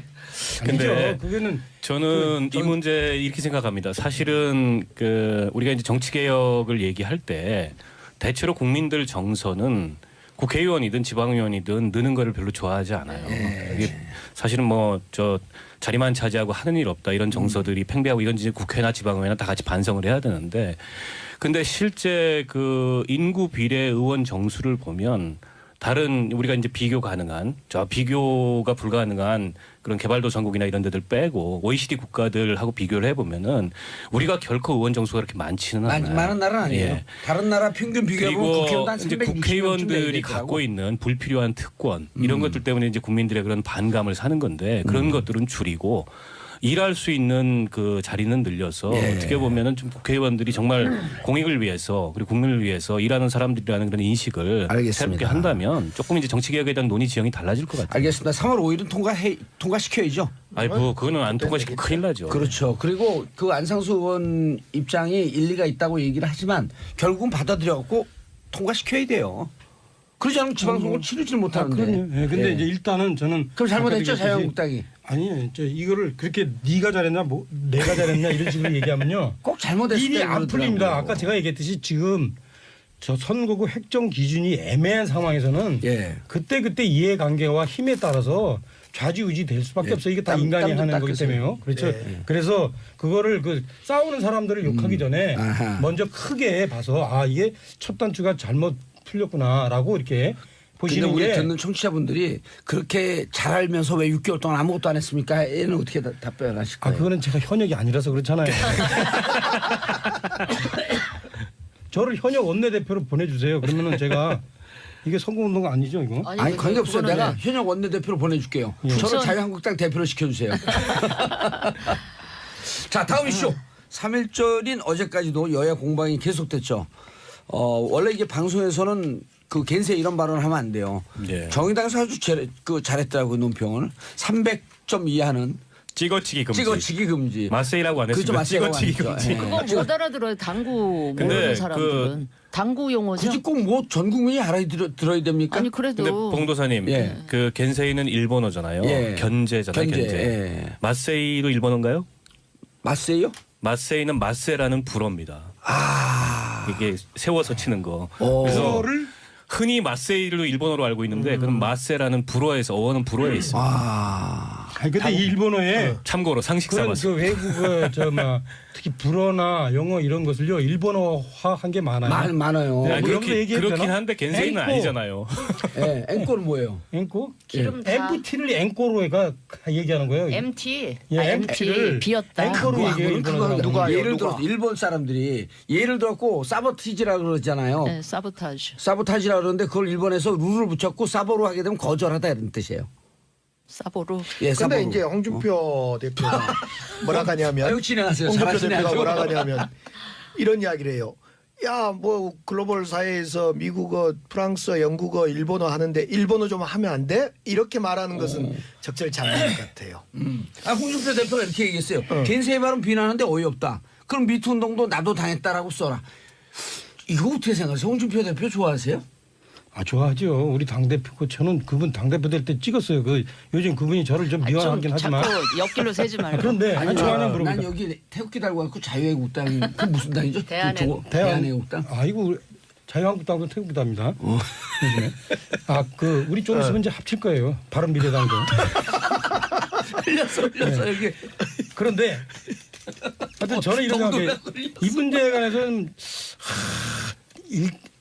근데 아니죠. 그거는 저는 이 문제 이렇게 생각합니다. 사실은 그 우리가 이제 정치 개혁을 얘기할 때 대체로 국민들 정서는 국회의원이든 지방의원이든 느는 거를 별로 좋아하지 않아요. 이게 사실은 뭐 저 자리만 차지하고 하는 일 없다 이런 정서들이 팽배하고 이건 이제 국회나 지방의회나 다 같이 반성을 해야 되는데 근데 실제 그 인구 비례 의원 정수를 보면 다른 우리가 이제 비교 가능한 비교가 불가능한 그런 개발도상국이나 이런 데들 빼고 OECD 국가들하고 비교를 해보면은 우리가 결코 의원 정수가 그렇게 많지는 않아요. 많은 나라는 아니에요. 예. 다른 나라 평균 비교하면 그리고 국회의원 한 이제 360명 국회의원들이 갖고 있는 불필요한 특권 이런 것들 때문에 이제 국민들의 그런 반감을 사는 건데 그런 것들은 줄이고 일할 수 있는 그 자리는 늘려서 예. 어떻게 보면은 좀 국회의원들이 정말 공익을 위해서 그리고 국민을 위해서 일하는 사람들이라는 그런 인식을 알겠습니다. 새롭게 한다면 조금 이제 정치 개혁에 대한 논의 지형이 달라질 것 같아요. 알겠습니다. 3월 5일은 통과시켜야죠. 아니 뭐 그거는 안 통과시키면 큰일 나죠. 그렇죠. 그리고 그 안상수 의원 입장이 일리가 있다고 얘기를 하지만 결국은 받아들여갖고 통과시켜야 돼요. 그러지 않으면 지방선거 치르질 못하는데. 그럼요. 예, 근데 예. 이제 일단은 저는 그럼 잘못했죠 아까 얘기했듯이 자유한국당이. 아니, 저 이거를 그렇게 네가 잘했냐, 뭐 내가 잘했냐 이런 식으로 얘기하면요. 꼭 잘못했을 일이 때 안 풀립니다. 아까 제가 얘기했듯이 지금 저 선거구 획정 기준이 애매한 상황에서는 예. 그때 이해관계와 힘에 따라서 좌지우지 될 수밖에 예. 없어요. 이게 다 땀- 인간이 땀도 하는 거기 닦으세요. 때문에요. 그렇죠. 예. 그래서 그거를 그 싸우는 사람들을 욕하기 전에 아하. 먼저 크게 봐서 아 이게 첫 단추가 잘못 풀렸구나라고 이렇게 근데 보시는 우리 게 듣는 청취자분들이 그렇게 잘 알면서 왜 6개월 동안 아무것도 안 했습니까? 얘는 어떻게 답변하실 아, 거예요? 그거는 제가 현역이 아니라서 그렇잖아요. 저를 현역 원내대표로 보내주세요. 그러면은 제가 이게 선거운동 아니죠, 이거? 아니 관계없어요. 그거는- 내가 현역 원내대표로 보내줄게요. 예. 저를 우선- 자유한국당 대표로 시켜주세요. 자 다음 이슈. 3.1절인 어제까지도 여야 공방이 계속됐죠. 원래 이게 방송에서는 그 겐세 이런 발언을 하면 안 돼요. 예. 정의당에서 아주 잘했더라고요. 논평을. 300점 이하는 찍어치기 금지. 찍어치기 금지. 마세이라고 안 그죠, 했으면 마세이라고 찍어치기 안 했죠. 금지. 예. 그거 못 알아들어요. 당구 근데 모르는 그 사람들은. 당구 용어죠. 굳이 꼭 뭐 전 국민이 알아들어야 됩니까? 아니 그래도 근데 봉도사님, 예. 그 겐세이는 일본어잖아요. 예. 견제잖아요. 견제. 견제, 예. 마세이도 일본어인가요? 맞세요? 마세이는 마세라는 불어입니다. 아. 이게 세워서 치는 거. 오. 그래서 그거를 흔히 마세이를 일본어로 알고 있는데 그건 마세라는 불어에서 어원은 불어에 있습니다. 아. 아니 근데 이 일본어에 참고로 상식 그런 삼아서. 그 외국어 특히 불어나 영어 이런 것을요 일본어화한 게 많아요. 많아요. 네. 아니, 뭐 이런 거 얘기해도 그렇긴 되나? 한데 겐세이는 앵꼬. 아니잖아요. 예, 앵콜은 뭐예요? 앵꼬? 기름 다 MT를 앵꼬로가 얘기하는 거예요. MT. 예, 아, MT를 비었다. 앵커로 얘기해요. 그거는 일본어로. 누가 예를 누가? 들어 일본 사람들이 예를 들었고 사보티지라고 그러잖아요. 네, 사보타주. 사보타지라 그러는데 그걸 일본에서 룰을 붙였고 사보로 하게 되면 거절하다 이런 뜻이에요. 사보로. 예, 근데 사보로. 이제 홍준표 대표가 뭐라 하냐면 아유, 진행하세요. 홍준표 잘하시네, 대표가 아주. 뭐라 하냐면 이런 이야기를 해요. 야, 뭐 글로벌 사회에서 미국어, 프랑스어, 영국어, 일본어 하는데 일본어 좀 하면 안 돼? 이렇게 말하는 것은 적절치 않은 것 같아요. 아, 홍준표 대표가 이렇게 얘기했어요. 겐세이 발언 비난하는데 어이없다. 그럼 미투 운동도 나도 당했다라고 써라. 이거 어떻게 생각하세요? 홍준표 대표 좋아하세요? 아 좋아하죠. 우리 당 대표 저는 그분 당 대표 될 때 찍었어요. 그 요즘 그분이 저를 좀 미워하긴 하지만 자꾸 옆길로 세지 말고. 그런데 아니, 좋아하냐 난 물어보니까 여기 태극기 달고 갖고 자유애국당이 그 무슨 당이죠? 대한애국. 대한애국당. 아이고 자유한국당도 태국당입니다. 요즘에 그 우리 좀 있으면 이제 합칠 거예요. 바른미래당도. 흘렸어 여기. 그런데 하여튼 저는 이런 생각에 이 문제에 관해서는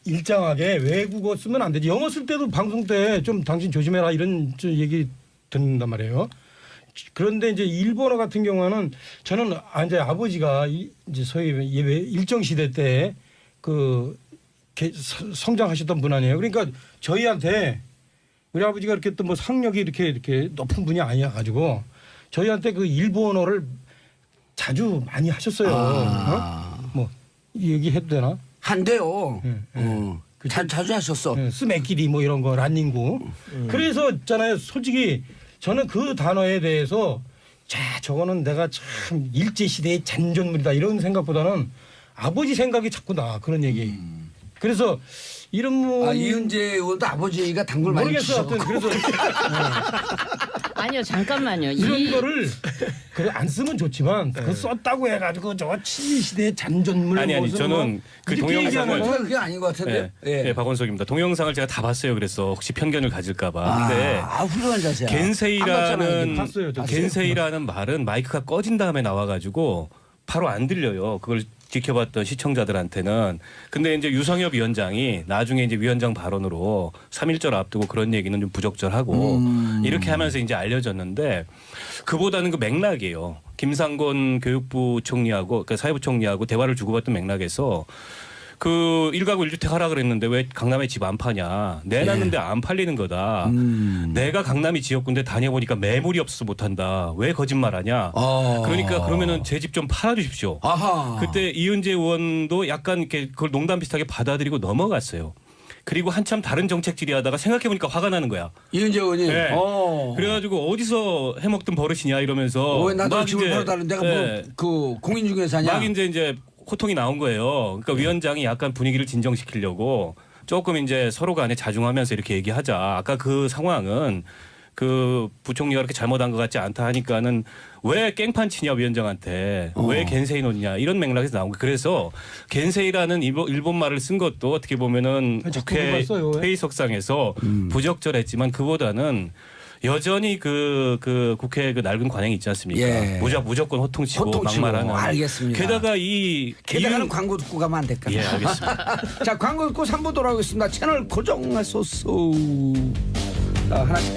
일장하게 외국어 쓰면 안 되지. 영어 쓸 때도 방송 때 좀 당신 조심해라 이런 얘기 듣는단 말이에요. 그런데 이제 일본어 같은 경우는 저는 이제 아버지가 이제 소위 일정 시대 때 그 성장하셨던 분 아니에요. 그러니까 저희한테 우리 아버지가 이렇게 또 뭐 상력이 이렇게 높은 분이 아니어 가지고 저희한테 그 일본어를 자주 많이 하셨어요. 뭐 얘기해도 되나? 한대요. 자주 하셨어. 스매끼리 뭐 이런 거 란닝구. 그래서 있잖아요. 솔직히 저는 그 단어에 대해서 저거는 내가 참 일제 시대의 잔존물이다 이런 생각보다는 아버지 생각이 자꾸 나 그런 얘기. 그래서 이런 분 이은재 의원도 아버지가 당구를 많이 모르겠어요. 치셔. 하여튼 그래서 아니요, 잠깐만요. 이런 거를 그래 안 쓰면 좋지만 그 썼다고 해가지고 저 친일시대의 잔존물 아니 무슨 저는 그 이렇게 동영상을 얘기하면은 그게 아닌 것 같은데. 네, 박원석입니다. 동영상을 제가 다 봤어요. 그래서 혹시 편견을 가질까봐. 근데 훌륭한 자세야. 안 겐세이라는 봤어요, 저. 겐세이라는 말은 마이크가 꺼진 다음에 나와가지고 바로 안 들려요. 그걸 지켜봤던 시청자들한테는. 근데 이제 유성엽 위원장이 나중에 이제 위원장 발언으로 3.1절 앞두고 그런 얘기는 좀 부적절하고 이렇게 하면서 이제 알려졌는데 그보다는 그 맥락이에요. 김상곤 교육부 총리하고 그러니까 사회부 총리하고 대화를 주고받던 맥락에서 그 1가구 1주택 하라 그랬는데 왜 강남에 집 안 파냐. 내놨는데 안 팔리는 거다. 내가 강남이 지역군데 다녀보니까 매물이 없어서 못한다. 왜 거짓말하냐. 그러니까 그러면은 제 집 좀 팔아주십시오. 아하. 그때 이은재 의원도 약간 이렇게 그걸 농담 비슷하게 받아들이고 넘어갔어요. 그리고 한참 다른 정책 질의하다가 생각해보니까 화가 나는 거야. 이은재 의원님. 네. 그래가지고 어디서 해먹던 버릇이냐 이러면서 왜 나도 막 집을 이제, 팔아달라는 내가 네. 뭐 그 공인중개사냐. 막 이제 호통이 나온 거예요. 그러니까 위원장이 약간 분위기를 진정시키려고 조금 이제 서로 간에 자중하면서 이렇게 얘기하자. 아까 그 상황은 그 부총리가 그렇게 잘못한 것 같지 않다 하니까는 왜 깽판 치냐 위원장한테 왜 겐세이 놓냐 이런 맥락에서 나온 거예요. 그래서 겐세이라는 일본 말을 쓴 것도 어떻게 보면은 자꾸 국회 그걸 써요. 왜? 회의석상에서 부적절했지만 그보다는 여전히 그 국회 그 낡은 관행이 있지 않습니까? 예. 무조건 호통치고 호통치고. 막말하는. 알겠습니다. 게다가 게다가는 광고 듣고 가면 안 될까? 예, 알겠습니다. 자, 광고 듣고 3부 돌아오겠습니다. 채널 고정하소서. 하나씩.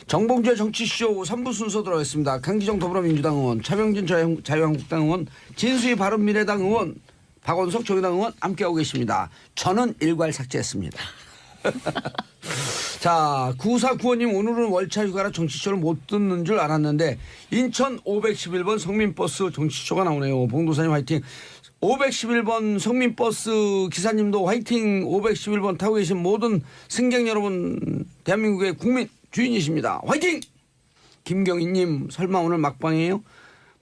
정봉주의 정치쇼 3부 순서 들어가겠습니다. 강기정 더불어민주당 의원, 차병진 자유한국당 의원, 진수희 바른미래당 의원, 박원석 정의당 의원 함께하고 계십니다. 저는 일괄 삭제했습니다. 자, 9495님 오늘은 월차 휴가라 정치쇼를 못 듣는 줄 알았는데 인천 511번 성민버스 정치쇼가 나오네요. 봉도사님 화이팅. 511번 성민버스 기사님도 화이팅. 511번 타고 계신 모든 승객 여러분 대한민국의 국민 주인이십니다. 화이팅. 김경희님 설마 오늘 막방이에요?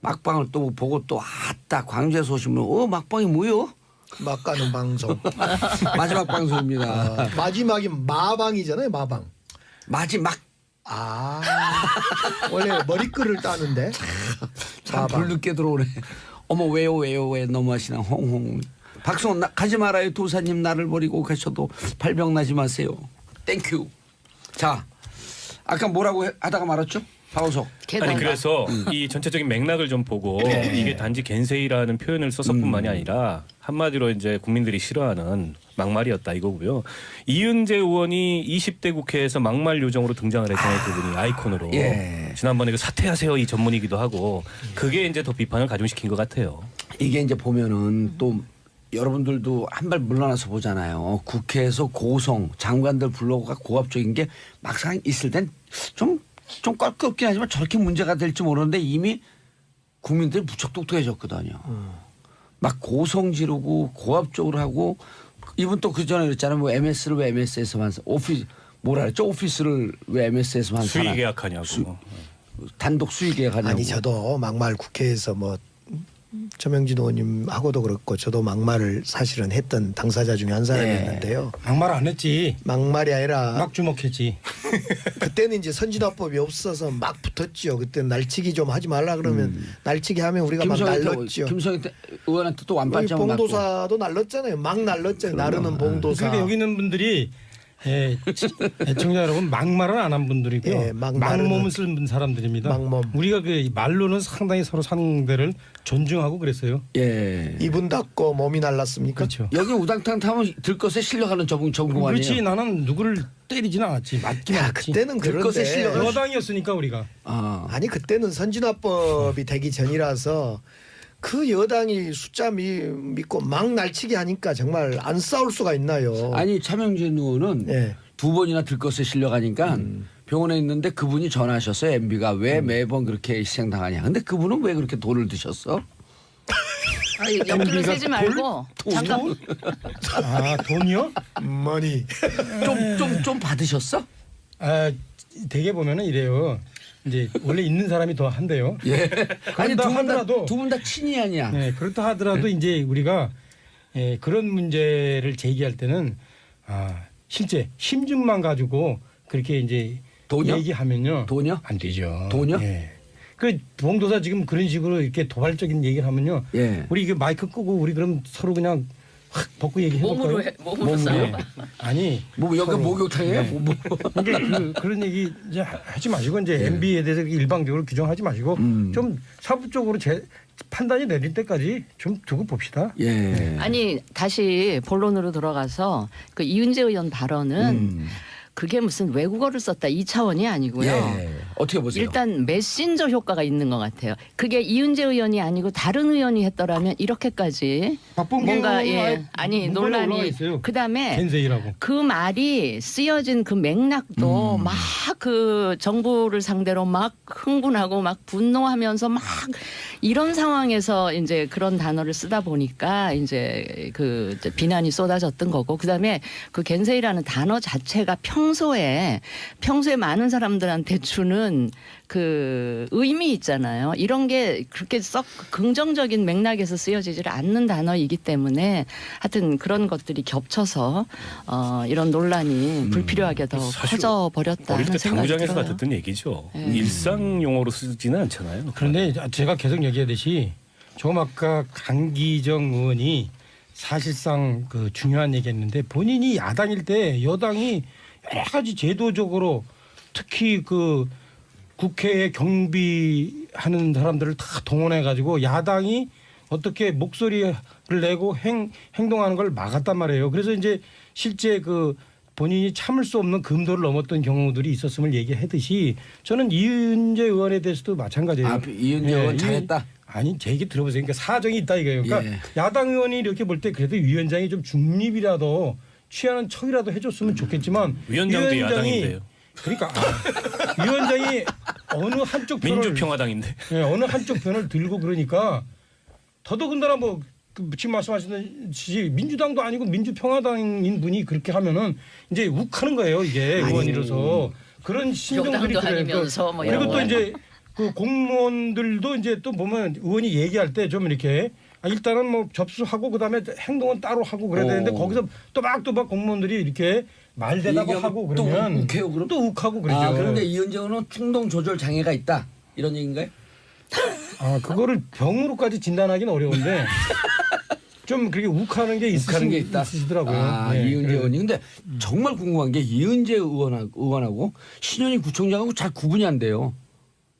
막방을 또 보고 또 아따 광주에서 오시면 막방이 뭐요? 막 가는 방송. 마지막 방송입니다. 마지막이 마방이잖아요. 마방. 마지막 아 원래 머리끈을 따는데. 참 봐봐. 불늦게 들어오네. 어머 왜요 왜 너무하시나 홍홍. 박수홍 가지 말아요 도사님 나를 버리고 가셔도 발병 나지 마세요. 땡큐. 자 아까 뭐라고 하다가 말았죠? 박원석. 아니 그래서 이 전체적인 맥락을 좀 보고 이게 단지 겐세이라는 표현을 써서뿐만이 아니라 한마디로 이제 국민들이 싫어하는 막말이었다 이거고요. 이은재 의원이 20대 국회에서 막말 요정으로 등장을 했잖아요. 그분이 아이콘으로. 예. 지난번에 그 사퇴하세요 이 전문이기도 하고 그게 이제 더 비판을 가중시킨 것 같아요. 이게 이제 보면은 또 여러분들도 한 발 물러나서 보잖아요. 국회에서 고성 장관들 불러가 고압적인 게 막상 있을 땐 좀 껄끄럽긴 하지만 저렇게 문제가 될지 모르는데 이미 국민들이 무척 똑똑해졌거든요. 막 고성 지르고 고압적으로 하고 이분 또 그 전에 그랬잖아요. 뭐 MS를 왜 MS에서만 오피스 뭐라 그랬죠? 오피스를 왜 MS에서만 수의 계약하냐고. 단독 수의 계약하냐고. 아니 저도 막말 국회에서 뭐 최명진 의원님하고도 그렇고 저도 막말을 사실은 했던 당사자 중에 한 사람이었는데요. 막말 안 했지. 막말이 아니라 막 주먹했지. 그때는 이제 선진화법이 없어서 막 붙었지요. 그때 날치기 좀 하지 말라 그러면 날치기 하면 우리가 막 날렸죠. 김성희 의원한테 또 여기 완반장을 맞고. 봉도사도 날렸잖아요. 막 날렸잖아요. 나르는 봉도사. 그러니까 여기 있는 분들이 애청자 여러분 막말은 안 한 분들이고요. 예, 막몸을 쓴 사람들입니다. 막몸. 우리가 그 말로는 상당히 서로 상대를 존중하고 그랬어요. 예. 입은 닫고 몸이 날랐습니까? 그렇죠. 여기 우당탕 타면 들것에 실려가는 전공 아니에요? 그렇지 나는 누구를 때리지는 않았지. 맞긴 야, 않았지. 그때는 들것에 그런데 실려가- 여당이었으니까 우리가. 아. 아니 그때는 선진화법이 되기 전이라서 그 여당이 숫자 믿고 막 날치기 하니까 정말 안 싸울 수가 있나요? 아니 차명진 의원은 예. 두 번이나 들것에 실려가니까 병원에 있는데 그분이 전화하셨어요. MB가 왜 매번 그렇게 희생당하냐. 근데 그분은 왜 그렇게 돈을 드셨어? 아니, 옆으로 세지 말고 잠깐 아 돈이요? 머니. 좀 받으셨어? 아 대개 보면은 이래요. 이제 원래 있는 사람이 더 한대요. 예. 아니 그런다 하더라도 두 분 다 친이 아니야. 네, 그렇다 하더라도 이제 우리가 그런 문제를 제기할 때는 실제 심증만 가지고 그렇게 이제 돈이요? 얘기하면요. 돈이요? 안 되죠. 돈이요? 예. 그 봉도사 지금 그런 식으로 이렇게 도발적인 얘기를 하면요. 예. 우리 이게 마이크 끄고 우리 그럼 서로 그냥 확 벗고 얘기해 볼까요? 몸으로 싸워. 아니. 뭐 여기 서로. 목욕탕이에요? 네. 뭐. 그러니까 그런 얘기 이제 하지 마시고 이제 MB에 대해서 일방적으로 규정하지 마시고 좀 사부적으로 판단이 내릴 때까지 좀 두고 봅시다. 예. 아니 다시 본론으로 들어가서 그 이은재 의원 발언은 그게 무슨 외국어를 썼다 이 차원이 아니고요. 예. 어떻게 보세요? 일단 메신저 효과가 있는 것 같아요. 그게 이은재 의원이 아니고 다른 의원이 했더라면 이렇게까지 박봉계 뭔가 의원은 아니 문건에 올라와 논란이 있어요. 그다음에 겐세이라고. 그 말이 쓰여진 그 맥락도 막 그 정부를 상대로 막 흥분하고 막 분노하면서 막 이런 상황에서 이제 그런 단어를 쓰다 보니까 이제 그 비난이 쏟아졌던 거고 그다음에 그 겐세이라는 단어 자체가 평소에 많은 사람들한테 주는 그 의미 있잖아요. 이런 게 그렇게 썩 긍정적인 맥락에서 쓰여지질 않는 단어이기 때문에 하여튼 그런 것들이 겹쳐서 이런 논란이 불필요하게 더 사실 커져 버렸다. 어릴 때 생각이 당구장에서 들어요. 듣던 얘기죠. 일상 용어로 쓰지는 않잖아요. 그런데 제가 계속 얘기하듯이 조금 아까 강기정 의원이 사실상 그 중요한 얘기했는데 본인이 야당일 때 여당이 여러 가지 제도적으로 특히 그 국회에 경비하는 사람들을 다 동원해 가지고 야당이 어떻게 목소리를 내고 행동하는 걸 막았단 말이에요. 그래서 이제 실제 그 본인이 참을 수 없는 금도를 넘었던 경우들이 있었음을 얘기하듯이 저는 이은재 의원에 대해서도 마찬가지예요. 아, 이은재 의원 잘했다. 아니 제 얘기 들어보세요. 그러니까 사정이 있다 이거예요. 그러니까 야당 의원이 이렇게 볼 때 그래도 위원장이 좀 중립이라도 취하는 척이라도 해줬으면 좋겠지만 위원장도 야당인데요. 그러니까 위원장이 어느 한쪽 편을 민주평화당인데. 어느 한쪽 편을 들고 그러니까 더더군다나 뭐 지금 말씀하셨듯이 민주당도 아니고 민주평화당인 분이 그렇게 하면은 이제 욱하는 거예요 이게 의원이라서 그런 심정들이 여당도 그래요. 아니면서 뭐 그리고 이런 또 거. 이제 그 공무원들도 이제 또 보면 의원이 얘기할 때 좀 이렇게 일단은 뭐 접수하고 그다음에 행동은 따로 하고 그래야 되는데 거기서 또박또박 공무원들이 이렇게 말대답 얘기하면 하고 또 그러면 욱해요, 그럼? 또 욱하고 그러죠. 아, 그런데 이은재 의원은 충동 조절 장애가 있다 이런 얘기인가요? 아, 그거를 병으로까지 진단하기는 어려운데 좀 그렇게 욱하는 게 욱하는 게 있다. 있으시더라고요. 아, 네, 이은재 그래서 의원이. 근데 정말 궁금한 게 이은재 의원하고 신현희 구청장하고 잘 구분이 안 돼요.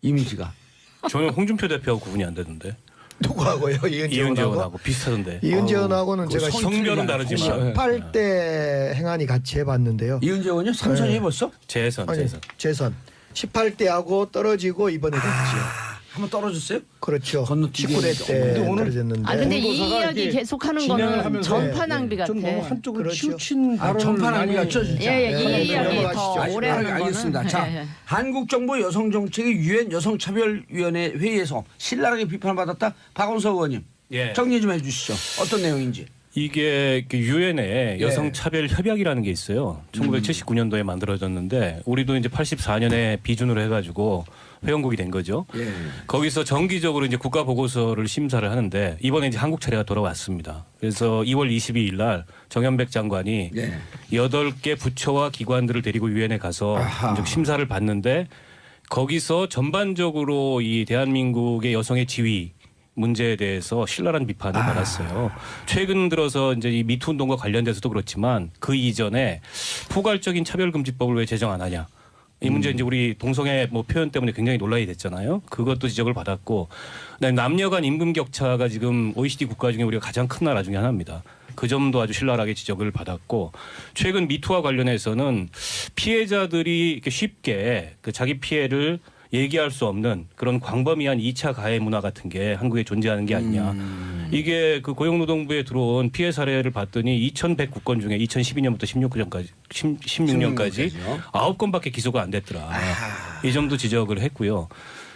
이미지가. 저는 홍준표 대표하고 구분이 안 되던데. 누구하고요? 이은재 이은재 의원하고. 의원하고 비슷하던데. 이은재 의원하고는 그 제가 성별은 다르지만 18대 행안위 같이 해봤는데요. 이은재 의원이 삼선이 네. 해봤어? 재선. 재선 18대하고 떨어지고 이번에 됐지요. 한번 떨어졌어요? 그렇죠. 건너뛰기 19대 때 근데 오늘 떨어졌는데. 아 근데 이 본도사가 이야기 이렇게 계속하는 진행을 거는 하면서 전파 낭비 같아. 좀 너무 한쪽으로 그렇죠. 치우친 아, 발언을 전파 낭비가 많이 죠 진짜. 예예 네, 이 이야기 넘어가시죠. 더 오래 하는 거는. 알겠습니다. 자, 예, 예. 한국정부 여성정책위 유엔 여성차별위원회 회의에서 신랄하게 비판을 받았다. 박원석 의원님 예. 정리 좀 해주시죠. 어떤 내용인지. 이게 유엔에 예. 여성차별 협약이라는 게 있어요. 1979년도에 만들어졌는데 우리도 이제 84년에 비준으로 해가지고 회원국이 된 거죠. 예. 거기서 정기적으로 이제 국가 보고서를 심사를 하는데 이번에 이제 한국 차례가 돌아왔습니다. 그래서 2월 22일 날 정현백 장관이 예. 8개 부처와 기관들을 데리고 유엔에 가서 아하. 이제 심사를 받는데 거기서 전반적으로 이 대한민국의 여성의 지위 문제에 대해서 신랄한 비판을 받았어요. 최근 들어서 이제 이 미투 운동과 관련돼서도 그렇지만 그 이전에 포괄적인 차별금지법을 왜 제정 안 하냐. 이 문제 이제 우리 동성애 뭐 표현 때문에 굉장히 논란이 됐잖아요. 그것도 지적을 받았고, 그다음에 남녀 간 임금 격차가 지금 OECD 국가 중에 우리가 가장 큰 나라 중에 하나입니다. 그 점도 아주 신랄하게 지적을 받았고, 최근 미투와 관련해서는 피해자들이 이렇게 쉽게 그 자기 피해를 얘기할 수 없는 그런 광범위한 2차 가해 문화 같은 게 한국에 존재하는 게 아니냐. 이게 그 고용노동부에 들어온 피해 사례를 봤더니 2,109건 중에 2012년부터 16년까지 9건밖에 기소가 안 됐더라. 이 점도 지적을 했고요.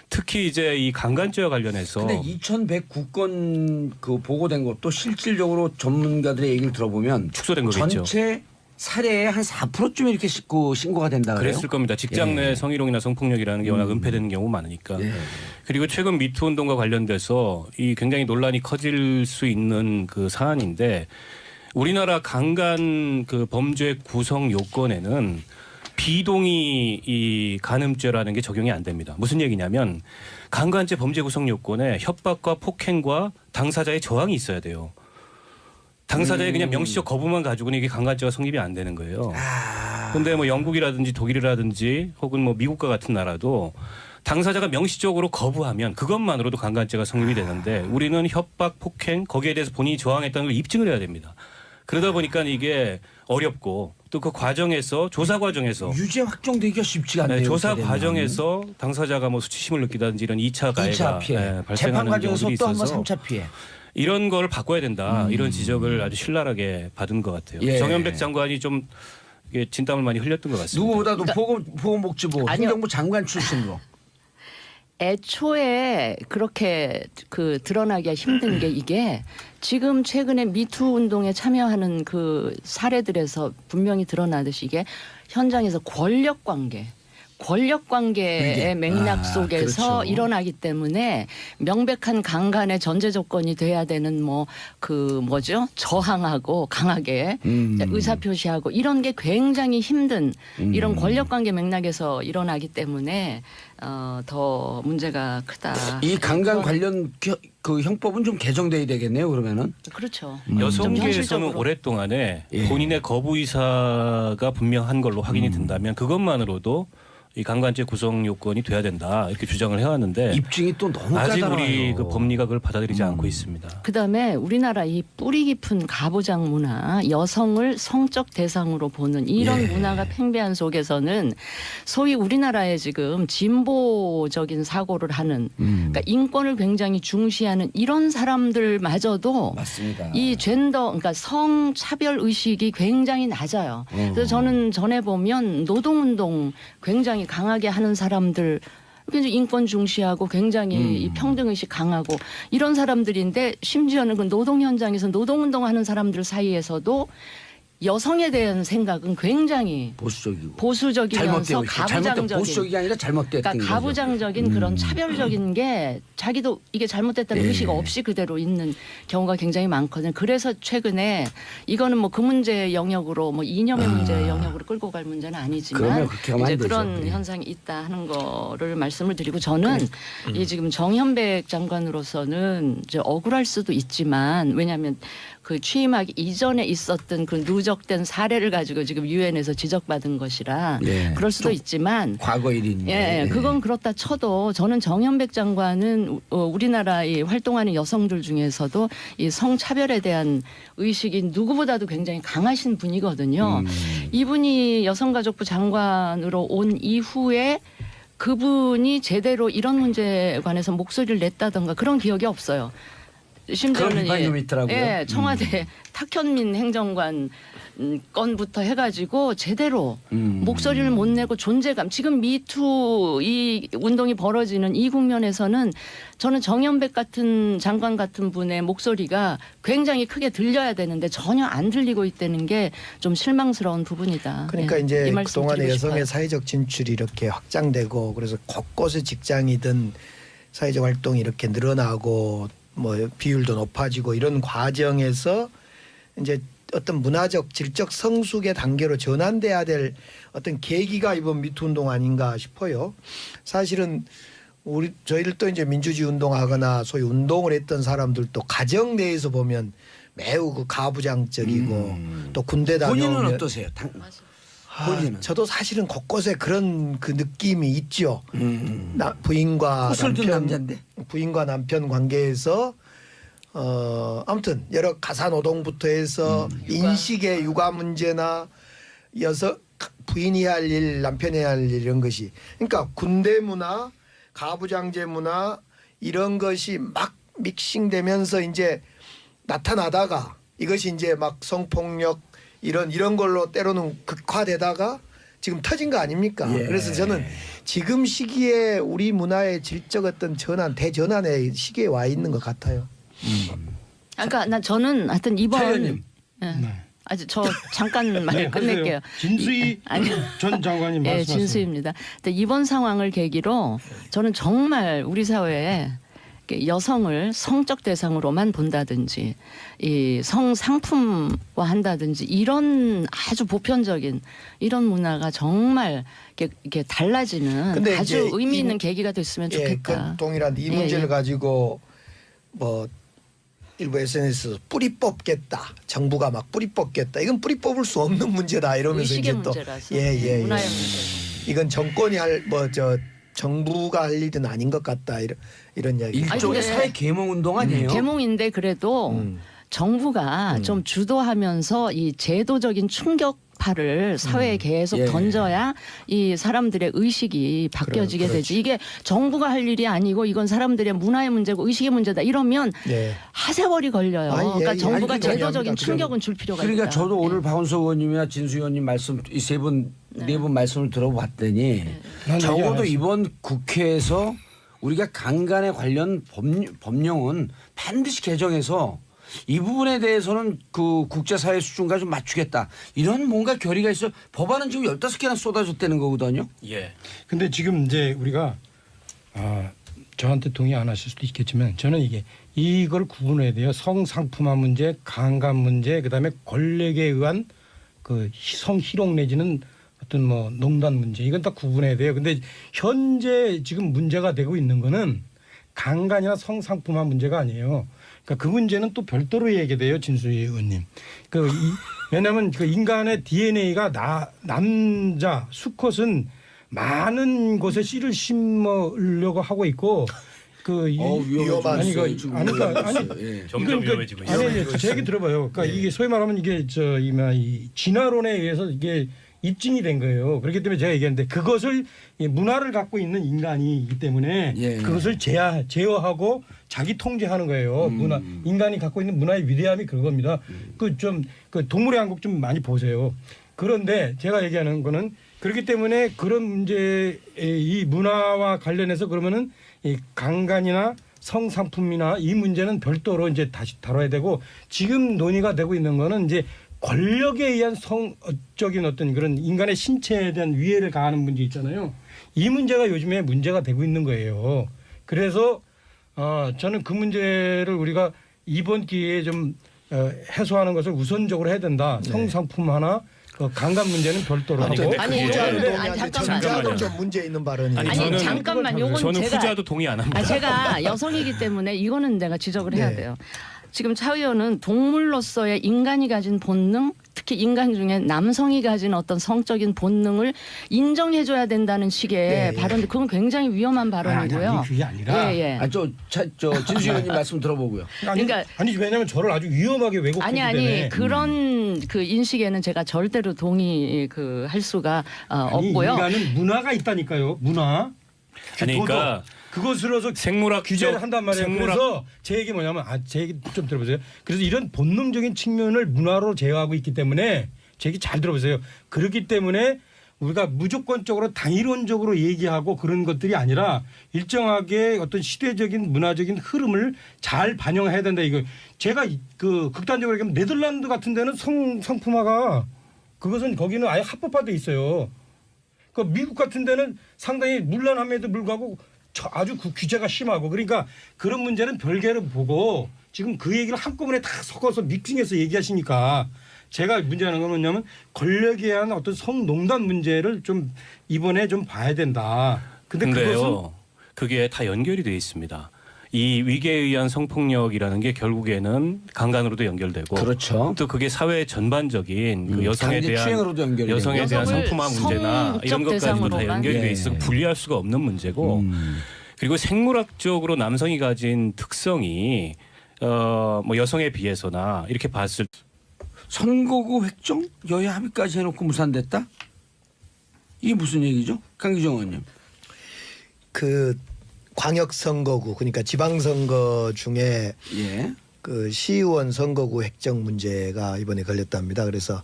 특히 이제 이 강간죄와 관련해서 근데 2,109건 그 보고된 것도 실질적으로 전문가들의 얘기를 들어보면 축소된 거겠죠. 전체 사례의 한 4%쯤 이렇게 신고가 된다 그래요? 그랬을 겁니다. 직장 내 예. 성희롱이나 성폭력이라는 게 워낙 은폐되는 경우 많으니까. 예. 그리고 최근 미투 운동과 관련돼서 이 굉장히 논란이 커질 수 있는 그 사안인데 우리나라 강간 그 범죄 구성 요건에는 비동의 이 간음죄라는 게 적용이 안 됩니다. 무슨 얘기냐면 강간죄 범죄 구성 요건에 협박과 폭행과 당사자의 저항이 있어야 돼요. 당사자의 그냥 명시적 거부만 가지고는 이게 강간죄가 성립이 안 되는 거예요. 그런데 뭐 영국이라든지 독일이라든지 혹은 뭐 미국과 같은 나라도 당사자가 명시적으로 거부하면 그것만으로도 강간죄가 성립이 되는데 우리는 협박, 폭행 거기에 대해서 본인이 저항했다는 걸 입증을 해야 됩니다. 그러다 보니까 이게 어렵고 또 그 과정에서 조사 과정에서 유죄 확정되기가 쉽지가 않네요. 조사 그렇게 되면. 과정에서 당사자가 뭐 수치심을 느끼다든지 이런 2차 가해가 2차 피해, 재판 발생하는 과정에서 경우들이 또 한 번 있어서 3차 피해. 이런 걸 바꿔야 된다. 이런 지적을 아주 신랄하게 받은 것 같아요. 예. 정현백 장관이 좀 이게 진땀을 많이 흘렸던 것 같습니다. 누구보다도 보건복지부 아니요. 행정부 장관 출신으로. 애초에 그렇게 그 드러나기가 힘든 게 이게 지금 최근에 미투 운동에 참여하는 그 사례들에서 분명히 드러나듯이 이게 현장에서 권력 관계의 이게. 맥락 속에서 그렇죠. 일어나기 때문에 명백한 강간의 전제 조건이 돼야 되는 뭐 그 뭐죠 저항하고 강하게 의사 표시하고 이런 게 굉장히 힘든 이런 권력 관계 맥락에서 일어나기 때문에 더 문제가 크다. 이 강간 관련 그 형법은 좀 개정돼야 되겠네요. 그러면은. 그렇죠. 음. 좀 여성계에서는 현실적으로. 오랫동안에 예. 본인의 거부 의사가 분명한 걸로 확인이 된다면 그것만으로도 이 강간죄 구성 요건이 돼야 된다 이렇게 주장을 해왔는데 입증이 또 너무 아직 까다로워요. 우리 그 법리가 그걸 받아들이지 않고 있습니다. 그다음에 우리나라 이 뿌리 깊은 가부장 문화, 여성을 성적 대상으로 보는 이런 예. 문화가 팽배한 속에서는 소위 우리나라의 지금 진보적인 사고를 하는 그러니까 인권을 굉장히 중시하는 이런 사람들마저도 맞습니다. 이 젠더 그러니까 성차별 의식이 굉장히 낮아요. 그래서 저는 전에 보면 노동운동 굉장히 강하게 하는 사람들 굉장히 인권 중시하고 굉장히 이 평등의식 강하고 이런 사람들인데 심지어는 그 노동 현장에서 노동운동하는 사람들 사이에서도 여성에 대한 생각은 굉장히 보수적이고 보수적이면서 잘못된 가부장적인 보수적이 아니라 잘못됐던 그러니까 거죠. 가부장적인 그런 차별적인 게 자기도 이게 잘못됐다는 예. 의식 없이 그대로 있는 경우가 굉장히 많거든요. 그래서 최근에 이거는 뭐 그 문제 영역으로 뭐 이념의 문제 영역으로 끌고 갈 문제는 그러면 아니지만 그렇게 하면 안 이제 되죠. 그런 예. 현상이 있다 하는 거를 말씀을 드리고 저는 이 지금 정현백 장관으로서는 이제 억울할 수도 있지만 왜냐하면 그 취임하기 이전에 있었던 그 누적된 사례를 가지고 지금 유엔에서 지적받은 것이라 예. 그럴 수도 좀 있지만 과거 일인데. 예, 그건 그렇다 쳐도 저는 정현백 장관은 우리나라에 활동하는 여성들 중에서도 이 성차별에 대한 의식이 누구보다도 굉장히 강하신 분이거든요. 이분이 여성가족부 장관으로 온 이후에 그분이 제대로 이런 문제에 관해서 목소리를 냈다던가 그런 기억이 없어요. 그런 심지어는 비판이 좀 있더라고요. 예, 청와대 탁현민 행정관 건부터 해가지고 제대로 목소리를 못 내고 존재감 지금 미투 이 운동이 벌어지는 이 국면에서는 저는 정현백 같은 장관 같은 분의 목소리가 굉장히 크게 들려야 되는데 전혀 안 들리고 있다는 게 좀 실망스러운 부분이다. 그러니까 예, 이제 이 말씀 그동안에 드리고 여성의 싶어요. 사회적 진출이 이렇게 확장되고 그래서 곳곳에 직장이든 사회적 활동이 이렇게 늘어나고 뭐 비율도 높아지고 이런 과정에서 이제 어떤 문화적 질적 성숙의 단계로 전환돼야 될 어떤 계기가 이번 미투 운동 아닌가 싶어요. 사실은 저희들도 이제 민주주의 운동하거나 소위 운동을 했던 사람들도 가정 내에서 보면 매우 그 가부장적이고 또 군대 본인은 다녀오면 어떠세요? 본인은? 저도 사실은 곳곳에 그런 그 느낌이 있죠. 부인과 콧을 든 남편 남자인데. 부인과 남편 관계에서 아무튼 여러 가사 노동부터 해서 인식의 육아 문제나 부인이 할 일, 남편이 할 일 이런 것이 그러니까 군대 문화, 가부장제 문화 이런 것이 막 믹싱되면서 이제 나타나다가 이것이 이제 막 성폭력 이런 걸로 때로는 극화되다가 지금 터진 거 아닙니까? 예. 그래서 저는 지금 시기에 우리 문화의 질적 어떤 전환, 대전환의 시기에 와 있는 것 같아요. 그러니까 저는 하여튼 차 이번 의원님. 예. 네. 아직 저 잠깐 말 네, 끝낼게요. 진수희 아니. 전 장관님 예, 말씀하세요. 진수입니다. 근데 이번 상황을 계기로 저는 정말 우리 사회에 여성을 성적 대상으로만 본다든지 이 성상품화 한다든지 이런 아주 보편적인 이런 문화가 정말 이렇게 달라지는 근데 아주 이제 의미 있는 계기가 됐으면 예, 좋겠다. 그 동일한 이 예, 문제를 예. 가지고 뭐 일부 SNS에서 뿌리 뽑겠다. 정부가 막 뿌리 뽑겠다. 이건 뿌리 뽑을 수 없는 문제다. 이러면서 의식의 이제 또 문제라서 예. 문화의 문제. 이건 정권이 정부가 할 일은 아닌 것 같다. 이런 이야기. 일종의 근데- 사회 계몽 운동 아니에요? 계몽인데 그래도 정부가 좀 주도하면서 이 제도적인 충격파를 사회에 계속 예. 던져야 이 사람들의 의식이 바뀌어지게 그렇지. 되지. 이게 정부가 할 일이 아니고 이건 사람들의 문화의 문제고 의식의 문제다. 이러면 예. 하세월이 걸려요. 아, 예, 그러니까 예. 정부가 아니, 제도적인 동의합니다. 충격은 줄 필요가 그러니까 있다. 저도 오늘 박원석 의원님이나 진수 의원님 말씀 이 세 분 네 분 말씀을 들어봤더니 난 얘기 안 적어도 했어. 이번 국회에서 우리가 강간에 관련 법령은 반드시 개정해서 이 부분에 대해서는 그 국제사회 수준과 좀 맞추겠다. 이런 뭔가 결의가 있어. 법안은 지금 15개나 쏟아졌다는 거거든요. 예. 근데 지금 이제 우리가 저한테 동의 안 하실 수도 있겠지만 저는 이걸 구분해야 돼요. 성상품화 문제, 강간 문제, 그다음에 권력에 의한 그 성희롱 내지는 어떤 뭐 농단 문제 이건 다 구분해야 돼요. 근데 현재 지금 문제가 되고 있는 거는 강간이나 성상품화 문제가 아니에요. 그러니까 그 문제는 또 별도로 얘기돼요, 진수희 의원님. 왜냐하면 그 인간의 DNA가 남자 수컷은 많은 곳에 씨를 심으려고 하고 있고 위험한 아니 수요, 그 아니 예. 점점 위험해지고 있어요. 아니 제 얘기 들어봐요. 그러니까 이게 소위 말하면 이게 이 진화론에 의해서 이게 입증이 된 거예요. 그렇기 때문에 제가 얘기했는데 그것을 문화를 갖고 있는 인간이기 때문에 예. 그것을 제어하고 자기 통제하는 거예요. 인간이 갖고 있는 문화의 위대함이 그겁니다. 그 동물의 왕국 좀 많이 보세요. 그런데 제가 얘기하는 거는 그렇기 때문에 그런 문제 이 문화와 관련해서 그러면은 이 강간이나 성상품이나 이 문제는 별도로 이제 다시 다뤄야 되고 지금 논의가 되고 있는 거는 이제 권력에 의한 성적인 어떤 그런 인간의 신체에 대한 위해를 가하는 문제 있잖아요. 이 문제가 요즘에 문제가 되고 있는 거예요. 그래서 저는 그 문제를 우리가 이번 기회에 좀 해소하는 것을 우선적으로 해야 된다. 성상품 하나, 강간 문제는 별도로 아니, 하고. 근데 아니, 그게- 잠깐만요. 후자도 좀 문제 있는 발언이. 아니, 아니 저는- 잠깐만 요건 저는 제가 후자도 동의 안 합니다. 제가 여성이기 때문에 이거는 내가 지적을 해야 네. 돼요. 지금 차 의원은 동물로서의 인간이 가진 본능, 특히 인간 중에 남성이 가진 어떤 성적인 본능을 인정해줘야 된다는 식의 네, 발언인데 그건 굉장히 위험한 발언이고요. 아니, 그게 아니라. 예, 예. 아, 진수 의원님 말씀 들어보고요. 그러니까- 아니 왜냐하면 저를 아주 위험하게 왜곡했기 아니 때문에. 그런 그 인식에는 제가 절대로 동의 할 수가 아니, 없고요. 인간은 문화가 있다니까요. 문화. 아니, 그러니까 그것으로서 생물학 규제를 한단 말이에요. 그래서 제 얘기 뭐냐면 제 얘기 좀 들어보세요. 그래서 이런 본능적인 측면을 문화로 제어하고 있기 때문에 제 얘기 잘 들어보세요. 그렇기 때문에 우리가 무조건적으로 당이론적으로 얘기하고 그런 것들이 아니라 일정하게 어떤 시대적인 문화적인 흐름을 잘 반영해야 된다 이거. 제가 그 극단적으로 얘기하면 네덜란드 같은 데는 성품화가 그것은 거기는 아예 합법화돼 있어요. 그 미국 같은 데는 상당히 문란함에도 불구하고 아주 그 규제가 심하고 그러니까 그런 문제는 별개로 보고 지금 그 얘기를 한꺼번에 다 섞어서 믹싱해서 얘기하시니까 제가 문제하는 건 뭐냐면 권력에 의한 어떤 성농단 문제를 좀 이번에 좀 봐야 된다. 근데 그것은 근데요, 그게 다 연결이 돼 있습니다. 이 위계에 의한 성폭력이라는 게 결국에는 강간으로도 연결되고, 그렇죠. 또 그게 사회 전반적인 그 여성에 강제 대한 추행으로도 연결이 여성에 되고. 대한 여성을 성품화 문제나 성적 이런 것까지도 다 대상으로만. 연결이 돼 예. 있어 분리할 수가 없는 문제고, 그리고 생물학적으로 남성이 가진 특성이 뭐 여성에 비해서나 이렇게 봤을 선거구 획정 여야 합의까지 해놓고 무산됐다? 이게 무슨 얘기죠? 강기정 의원님. 그 광역 선거구 그러니까 지방 선거 중에 예. 그 시의원 선거구 획정 문제가 이번에 걸렸답니다. 그래서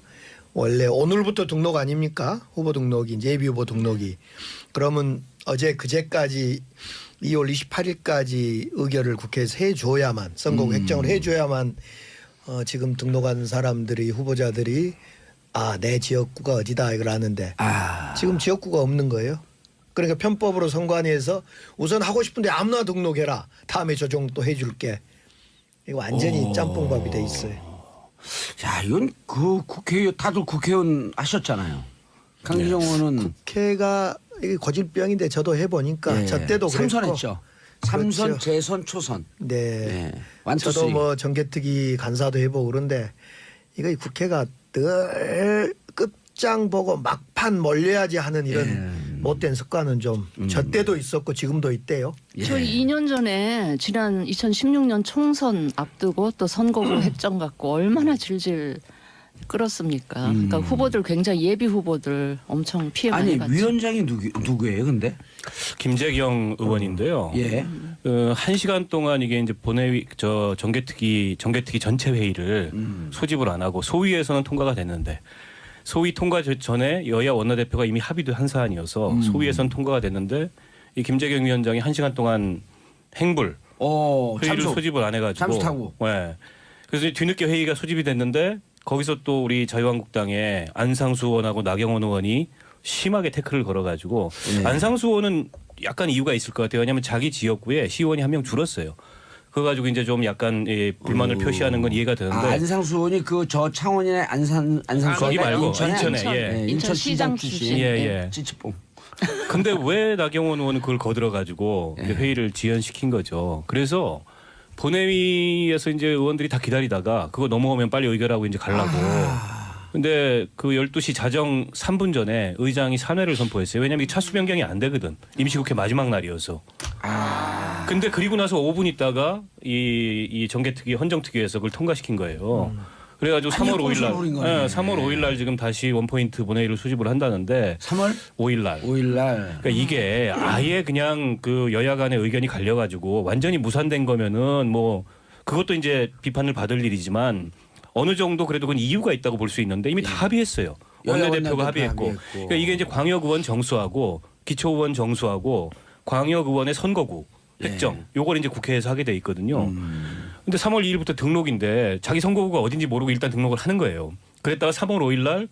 원래 오늘부터 등록 아닙니까? 후보 등록이 이제 예비 후보 등록이. 그러면 어제 그제까지 2월 28일까지 의결을 국회에서 해줘야만 선거구 획정을 해줘야만 지금 등록한 사람들이 후보자들이 내 지역구가 어디다 이걸 아는데 지금 지역구가 없는 거예요. 그러니까 편법으로 선관위에서 우선 하고 싶은데 아무나 등록해라. 다음에 조정 또 해줄게. 이거 완전히 짬뽕밥이 돼 있어요. 야, 이건 그 국회의원 다들 국회의원 하셨잖아요. 강기정 의원은 국회가 이게 고질병인데 저도 해보니까 예, 저 때도 그랬고. 삼선했죠. 삼선, 그렇죠. 재선, 초선. 네. 예. 완투 저도 쓰리. 뭐 정개특위 간사도 해보고 그런데 이거 이 국회가 늘 끝장 보고 막판 몰려야지 하는 이런 못된 습관은 좀 저 때도 있었고 지금도 있대요. 예. 저희 2년 전에 지난 2016년 총선 앞두고 또 선거구 획정 갖고 얼마나 질질 끌었습니까? 그러니까 후보들 굉장히 예비 후보들 엄청 피해 많이 아니 봤죠. 위원장이 누구예요, 근데? 김재경 의원인데요. 예. 1시간 동안 이게 이제 본회의 정개특위 전체 회의를 소집을 안 하고 소위에서는 통과가 됐는데 소위 통과 전에 여야 원내대표가 이미 합의도 한 사안이어서 소위에서는 통과가 됐는데 이 김재경 위원장이 1시간 동안 행불 회의를 참석. 소집을 안 해가지고 잠수타고. 네. 그래서 뒤늦게 회의가 소집이 됐는데 거기서 또 우리 자유한국당의 안상수 의원하고 나경원 의원이 심하게 태클을 걸어가지고 네. 안상수 의원은 약간 이유가 있을 것 같아요. 왜냐하면 자기 지역구에 시의원이 한 명 줄었어요. 그거 가지고 이제 좀 약간 불만을 표시하는 건 이해가 되는데 안상수 의원이 그 저 창원의 안상수 거기 말고 인천에 인천에, 예. 인천시장 출신. 예. 찌찌뽕. 근데 왜 나경원 의원은 그걸 거들어가지고 이제 회의를 지연시킨 거죠. 그래서 본회의에서 이제 의원들이 다 기다리다가 그거 넘어오면 빨리 의결하고 이제 가려고. 근데 그 12시 자정 3분 전에 의장이 산회를 선포했어요. 왜냐하면 이 차수 변경이 안 되거든. 임시국회 마지막 날이어서. 근데 그리고 나서 5분 있다가 이 정개특위 헌정특위에서 그걸 통과시킨 거예요. 그래가지고 3월 5일 날, 꼼수를 부린 거네. 3월 5일 날 지금 다시 원포인트 본회의를 수집을 한다는데 3월 5일 날. 5일 날. 그러니까 이게 아예 그냥 그 여야 간의 의견이 갈려가지고 완전히 무산된 거면은 뭐 그것도 이제 비판을 받을 일이지만 어느 정도 그래도 그건 이유가 있다고 볼 수 있는데 이미 다 합의했어요. 여야 원내대표가 원내대표 합의했고. 합의했고. 그러니까 이게 이제 광역의원 정수하고 기초의원 정수하고 광역의원의 선거구 획정 요걸 이제 국회에서 하게 돼 있거든요. 근데 3월 2일부터 등록인데 자기 선거구가 어딘지 모르고 일단 등록을 하는 거예요. 그랬다가 3월 5일 날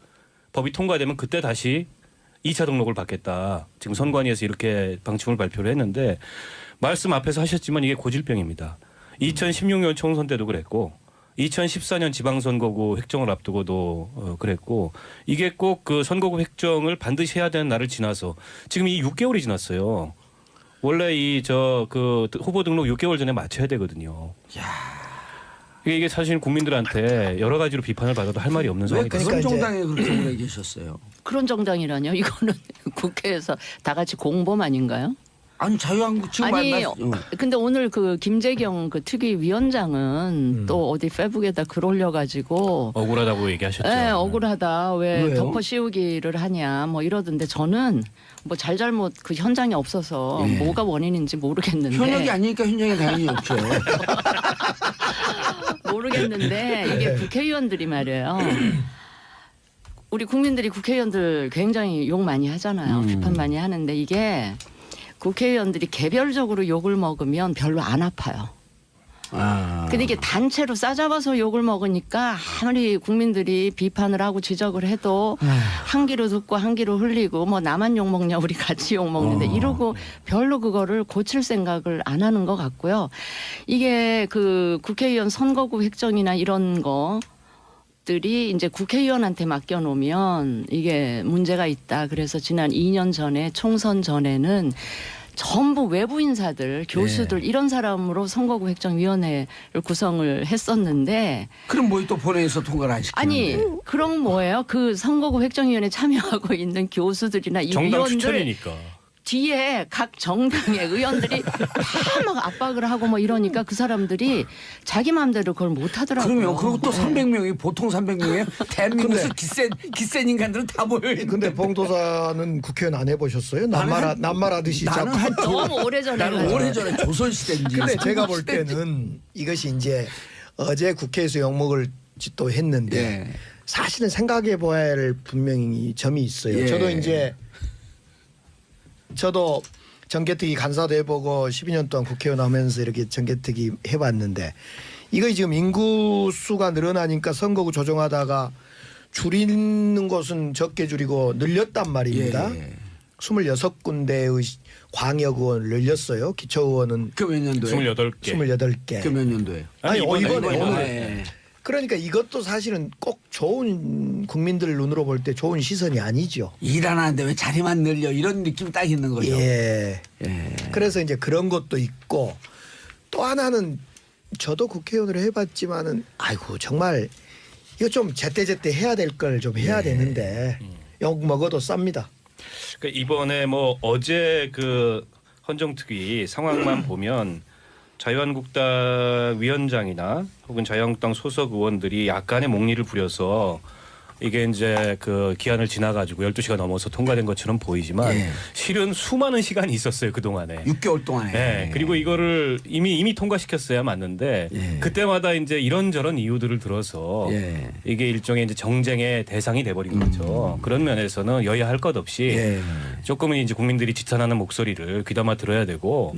법이 통과되면 그때 다시 2차 등록을 받겠다. 지금 선관위에서 이렇게 방침을 발표를 했는데 말씀 앞에서 하셨지만 이게 고질병입니다. 2016년 총선 때도 그랬고 2014년 지방선거구 획정을 앞두고도 그랬고 이게 꼭 그 선거구 획정을 반드시 해야 되는 날을 지나서 지금 이 6개월이 지났어요. 원래 그 후보 등록 6개월 전에 맞춰야 되거든요. 이게 사실 국민들한테 여러 가지로 비판을 받아도 할 말이 없는 왜 상황이 그런 됐어요. 정당에 그렇게 오래 계셨어요? 그런 정당이라뇨? 이거는 국회에서 다 같이 공범 아닌가요? 아니 자유한국 지금 아니, 근데 오늘 그 김재경 그 특위위원장은 또 어디 페북에다 글 올려가지고 억울하다고 얘기하셨죠. 네, 억울하다. 왜 왜요? 덮어 씌우기를 하냐 뭐 이러던데 저는 뭐 잘잘못 그 현장에 없어서 예. 뭐가 원인인지 모르겠는데 현역이 아니니까 현장에 당연히 없죠. 모르겠는데 이게 국회의원들이 말이에요. 우리 국민들이 국회의원들 굉장히 욕 많이 하잖아요. 비판 많이 하는데 이게 국회의원들이 개별적으로 욕을 먹으면 별로 안 아파요. 근데 이게 단체로 싸잡아서 욕을 먹으니까 아무리 국민들이 비판을 하고 지적을 해도 한 귀로 듣고 한 귀로 흘리고 뭐 나만 욕 먹냐 우리 같이 욕 먹는데 이러고 별로 그거를 고칠 생각을 안 하는 것 같고요. 이게 그 국회의원 선거구 획정이나 이런 것들이 이제 국회의원한테 맡겨놓으면 이게 문제가 있다. 그래서 지난 2년 전에 총선 전에는 전부 외부 인사들, 교수들 이런 사람으로 선거구 획정위원회를 구성을 했었는데 그럼 뭐 또 본회의에서 통과를 안 시키는데. 아니 그럼 뭐예요? 그 선거구 획정위원회 참여하고 있는 교수들이나 이 정당 위원들 추천이니까. 뒤에 각 정당의 의원들이 다 막 압박을 하고 뭐 이러니까 그 사람들이 자기 마음대로 그걸 못 하더라고요. 그러면 그리고 또 네. 300명이 보통 300명이에요. 대한민국에서 기센 인간들은 다 모여 있는데. 근데 봉도사는 국회의원 안 해보셨어요? 남말하듯이 나는 자꾸. 한 너무 오래전에 나는 해가지고. 오래전에 조선시대인지. 근데 제가 볼 때는 이것이 이제 어제 국회에서 욕먹을 짓도 했는데 예. 사실은 생각해 봐야 할 분명히 점이 있어요. 예. 저도 정개특위 간사도 해보고 12년 동안 국회의원 하면서 이렇게 정개특위 해봤는데 이거 지금 인구수가 늘어나니까 선거구 조정하다가 줄이는 곳은 적게 줄이고 늘렸단 말입니다. 예. 26군데의 광역의원을 늘렸어요. 기초의원은 그 몇 년도에? 28개. 28개. 그 몇 년도에? 아니, 이번에 오늘. 예. 그러니까 이것도 사실은 꼭 좋은 국민들 눈으로 볼 때 좋은 시선이 아니죠. 일 안 하는데 왜 자리만 늘려 이런 느낌이 딱 있는 거죠. 예. 예. 그래서 이제 그런 것도 있고 또 하나는 저도 국회의원으로 해봤지만은 아이고 정말 이거 좀 제때제때 해야 될 걸 좀 해야 되는데 욕 먹어도 쌉니다. 그러니까 이번에 뭐 어제 그 헌정특위 상황만 보면 자유한국당 위원장이나 혹은 자유한국당 소속 의원들이 약간의 목리를 부려서 이게 이제 그 기한을 지나가지고 12시가 넘어서 통과된 것처럼 보이지만 예. 실은 수많은 시간이 있었어요 그동안에. 6개월 동안에. 네, 그리고 이거를 이미 통과시켰어야 맞는데 예. 그때마다 이제 이런저런 이유들을 들어서 예. 이게 일종의 이제 정쟁의 대상이 돼버린 거죠. 그런 면에서는 여야 할 것 없이 예. 조금은 이제 국민들이 지탄하는 목소리를 귀담아 들어야 되고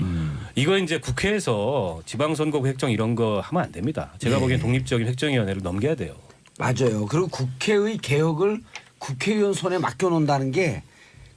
이거 이제 국회에서 지방선거구 획정 이런 거 하면 안 됩니다. 제가 보기엔 독립적인 획정위원회를 넘겨야 돼요. 맞아요. 그리고 국회의 개혁을 국회의원 손에 맡겨놓는다는 게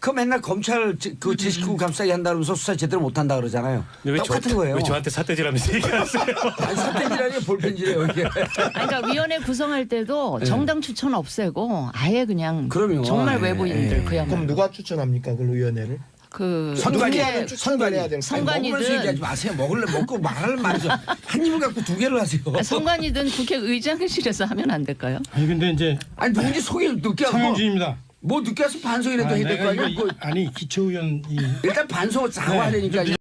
그 맨날 검찰 그 제19구 감싸기 한다면서 수사 제대로 못한다 그러잖아요. 근데 똑같은 거예요. 왜 저한테 사태질하면서 얘기하세요? 아니 사태질하니 볼펜질이에요 이게. 아니, 그러니까 위원회 구성할 때도 정당 추천 없애고 아예 그냥 그럼요. 정말 예. 외부인들 예. 그야말로 그럼 누가 추천합니까 그 의원회를? 그 선관위. 국회 추천을 해야 될 거. 선관위든 먹으면서 얘기하지 마세요. 먹고 말하는 말이죠. 한 입을 갖고 두 개를 하세요. 선관위든 국회의장실에서 하면 안 될까요? 아니 근데 이제 아니 누군지 소개를 늦게 하고 상현주입니다. 뭐 늦게 와서 반성이라도 해야 될 거 아니야. 아니 기초의원 이 일단 반성을 자고 네. 하려니까.